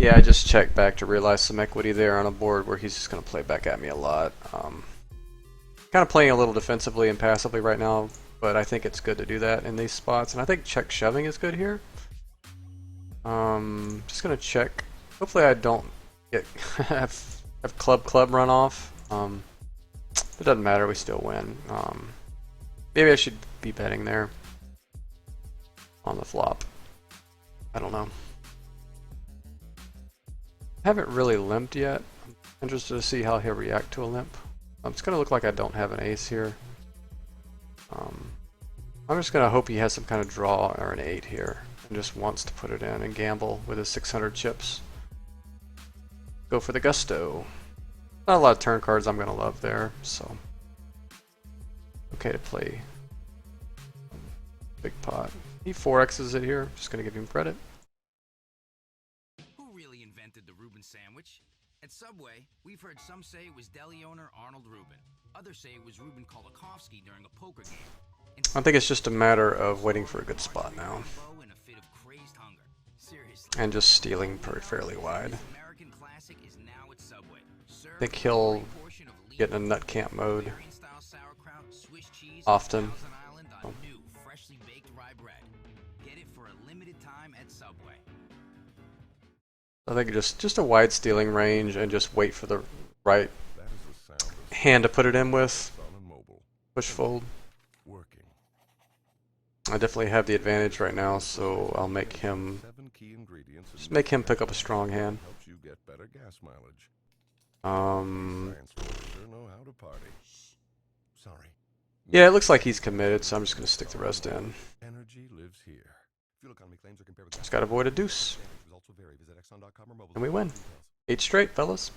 Yeah, I just checked back to realize some equity there on a board where he's just going to play back at me a lot. Kind of playing a little defensively and passively right now, but I think it's good to do that in these spots. And I think check shoving is good here. Just going to check. Hopefully I don't get have club run off. It doesn't matter, we still win. Maybe I should be betting there on the flop. I don't know. Haven't really limped yet. I'm interested to see how he'll react to a limp. It's going to look like I don't have an ace here. I'm just going to hope he has some kind of draw or an 8 here and just wants to put it in and gamble with his 600 chips. Go for the gusto. Not a lot of turn cards I'm going to love there, so okay to play big pot. He 4x's it here. Just going to give him credit. Who really invented the Reuben sandwich? At Subway, we've heard some say it was deli owner Arnold Reuben. Others say it was Reuben Kolakowski during a poker game. I think it's just a matter of waiting for a good spot now. And just stealing fairly wide. I think he'll get in a nut camp mode often. Oh. I think just a wide stealing range and just wait for the right hand to put it in with. Push fold. I definitely have the advantage right now, so I'll make him just make him pick up a strong hand. Yeah, it looks like he's committed, so I'm just going to stick the rest in. Just got to avoid a deuce. And we win. 8 straight, fellas.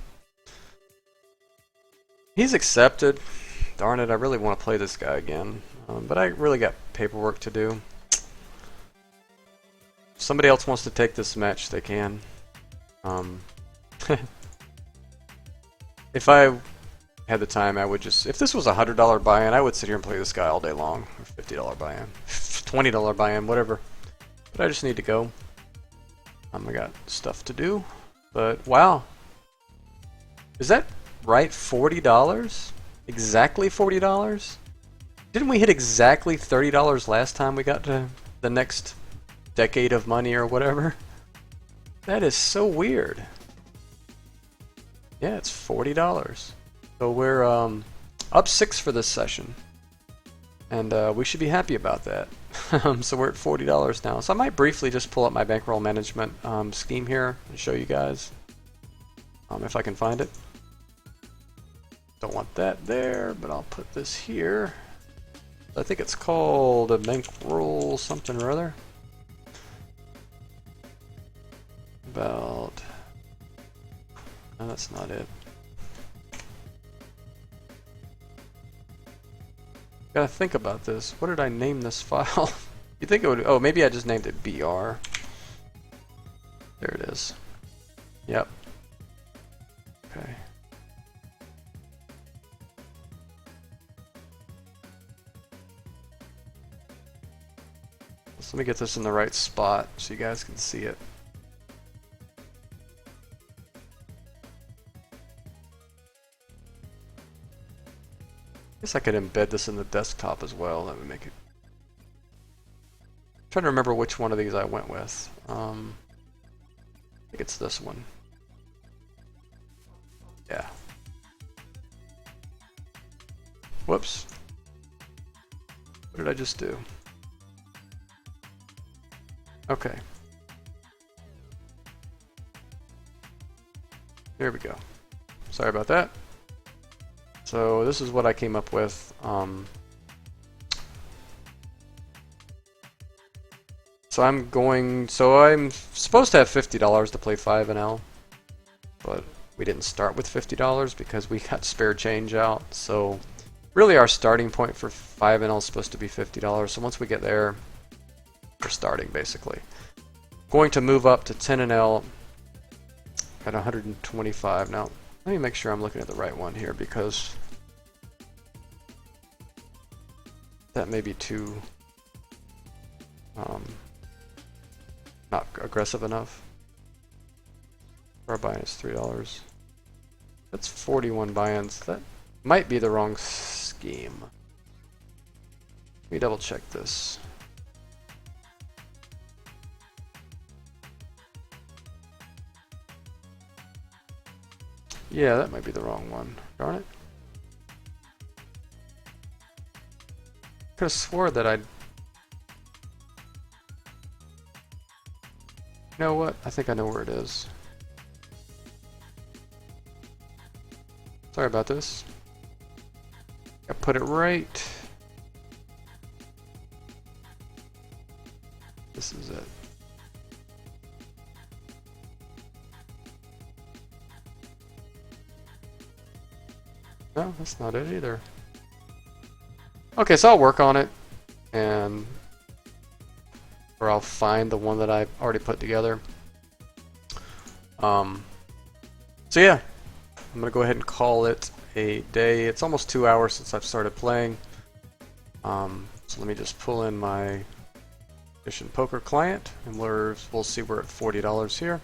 He's accepted. Darn it, I really want to play this guy again. But I really got paperwork to do. If somebody else wants to take this match, they can. If I had the time, I would just... If this was a $100 buy-in, I would sit here and play this guy all day long. Or $50 buy-in. $20 buy-in, whatever. But I just need to go. I got stuff to do. But, wow. Is that right? $40? Exactly $40? Didn't we hit exactly $30 last time we got to the next decade of money or whatever? That is so weird. Yeah, it's $40. So we're up 6 for this session. And we should be happy about that. So we're at $40 now. So I might briefly just pull up my bankroll management scheme here and show you guys if I can find it. Don't want that there, but I'll put this here. I think it's called a bankroll something or other. About... No, that's not it. Gotta think about this. What did I name this file? You think it would... Oh, maybe I just named it BR. There it is. Yep. Okay. So let me get this in the right spot so you guys can see it. I guess I could embed this in the desktop as well. That would make it... I'm trying to remember which one of these I went with. I think it's this one. Yeah. Whoops. What did I just do? Okay. There we go. Sorry about that. So this is what I came up with. So I'm supposed to have $50 to play 5NL, but we didn't start with $50 because we got spare change out. So really our starting point for 5NL is supposed to be $50. So once we get there, we're starting basically. Going to move up to 10NL at 125. Now let me make sure I'm looking at the right one here because that may be too not aggressive enough. our buy-in is $3. That's 41 buy-ins. That might be the wrong scheme. Let me double check this. Yeah, that might be the wrong one. Darn it. Could have swore that I'd... You know what? I think I know where it is. Sorry about this. I put it right. This is it. No, that's not it either. Okay, so I'll work on it, and or I'll find the one that I've already put together. So yeah, I'm gonna go ahead and call it a day. It's almost 2 hours since I've started playing. So let me just pull in my Edition Poker client, and we'll see we're at $40 here.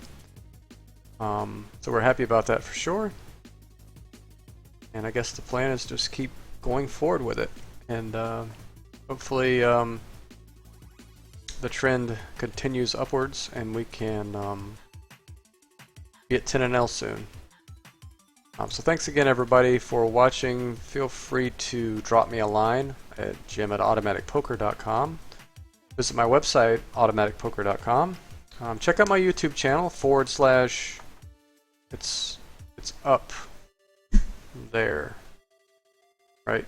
So we're happy about that for sure. And I guess the plan is just keep going forward with it, and hopefully the trend continues upwards, and we can be at 10-0 soon. So thanks again, everybody, for watching. Feel free to drop me a line at jim@automaticpoker.com. Visit my website, automaticpoker.com. Check out my YouTube channel, / it's up there, right?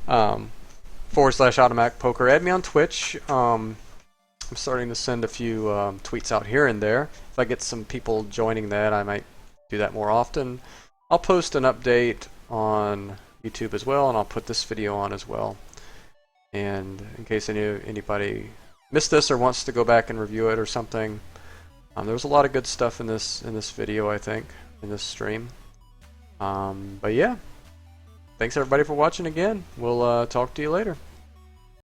/ automatic poker. Add me on Twitch. I'm starting to send a few tweets out here and there. If I get some people joining that, I might do that more often. I'll post an update on YouTube as well, and I'll put this video on as well. And in case anybody missed this or wants to go back and review it or something, there was a lot of good stuff in this video, I think, in this stream. But yeah, thanks everybody for watching again. We'll talk to you later.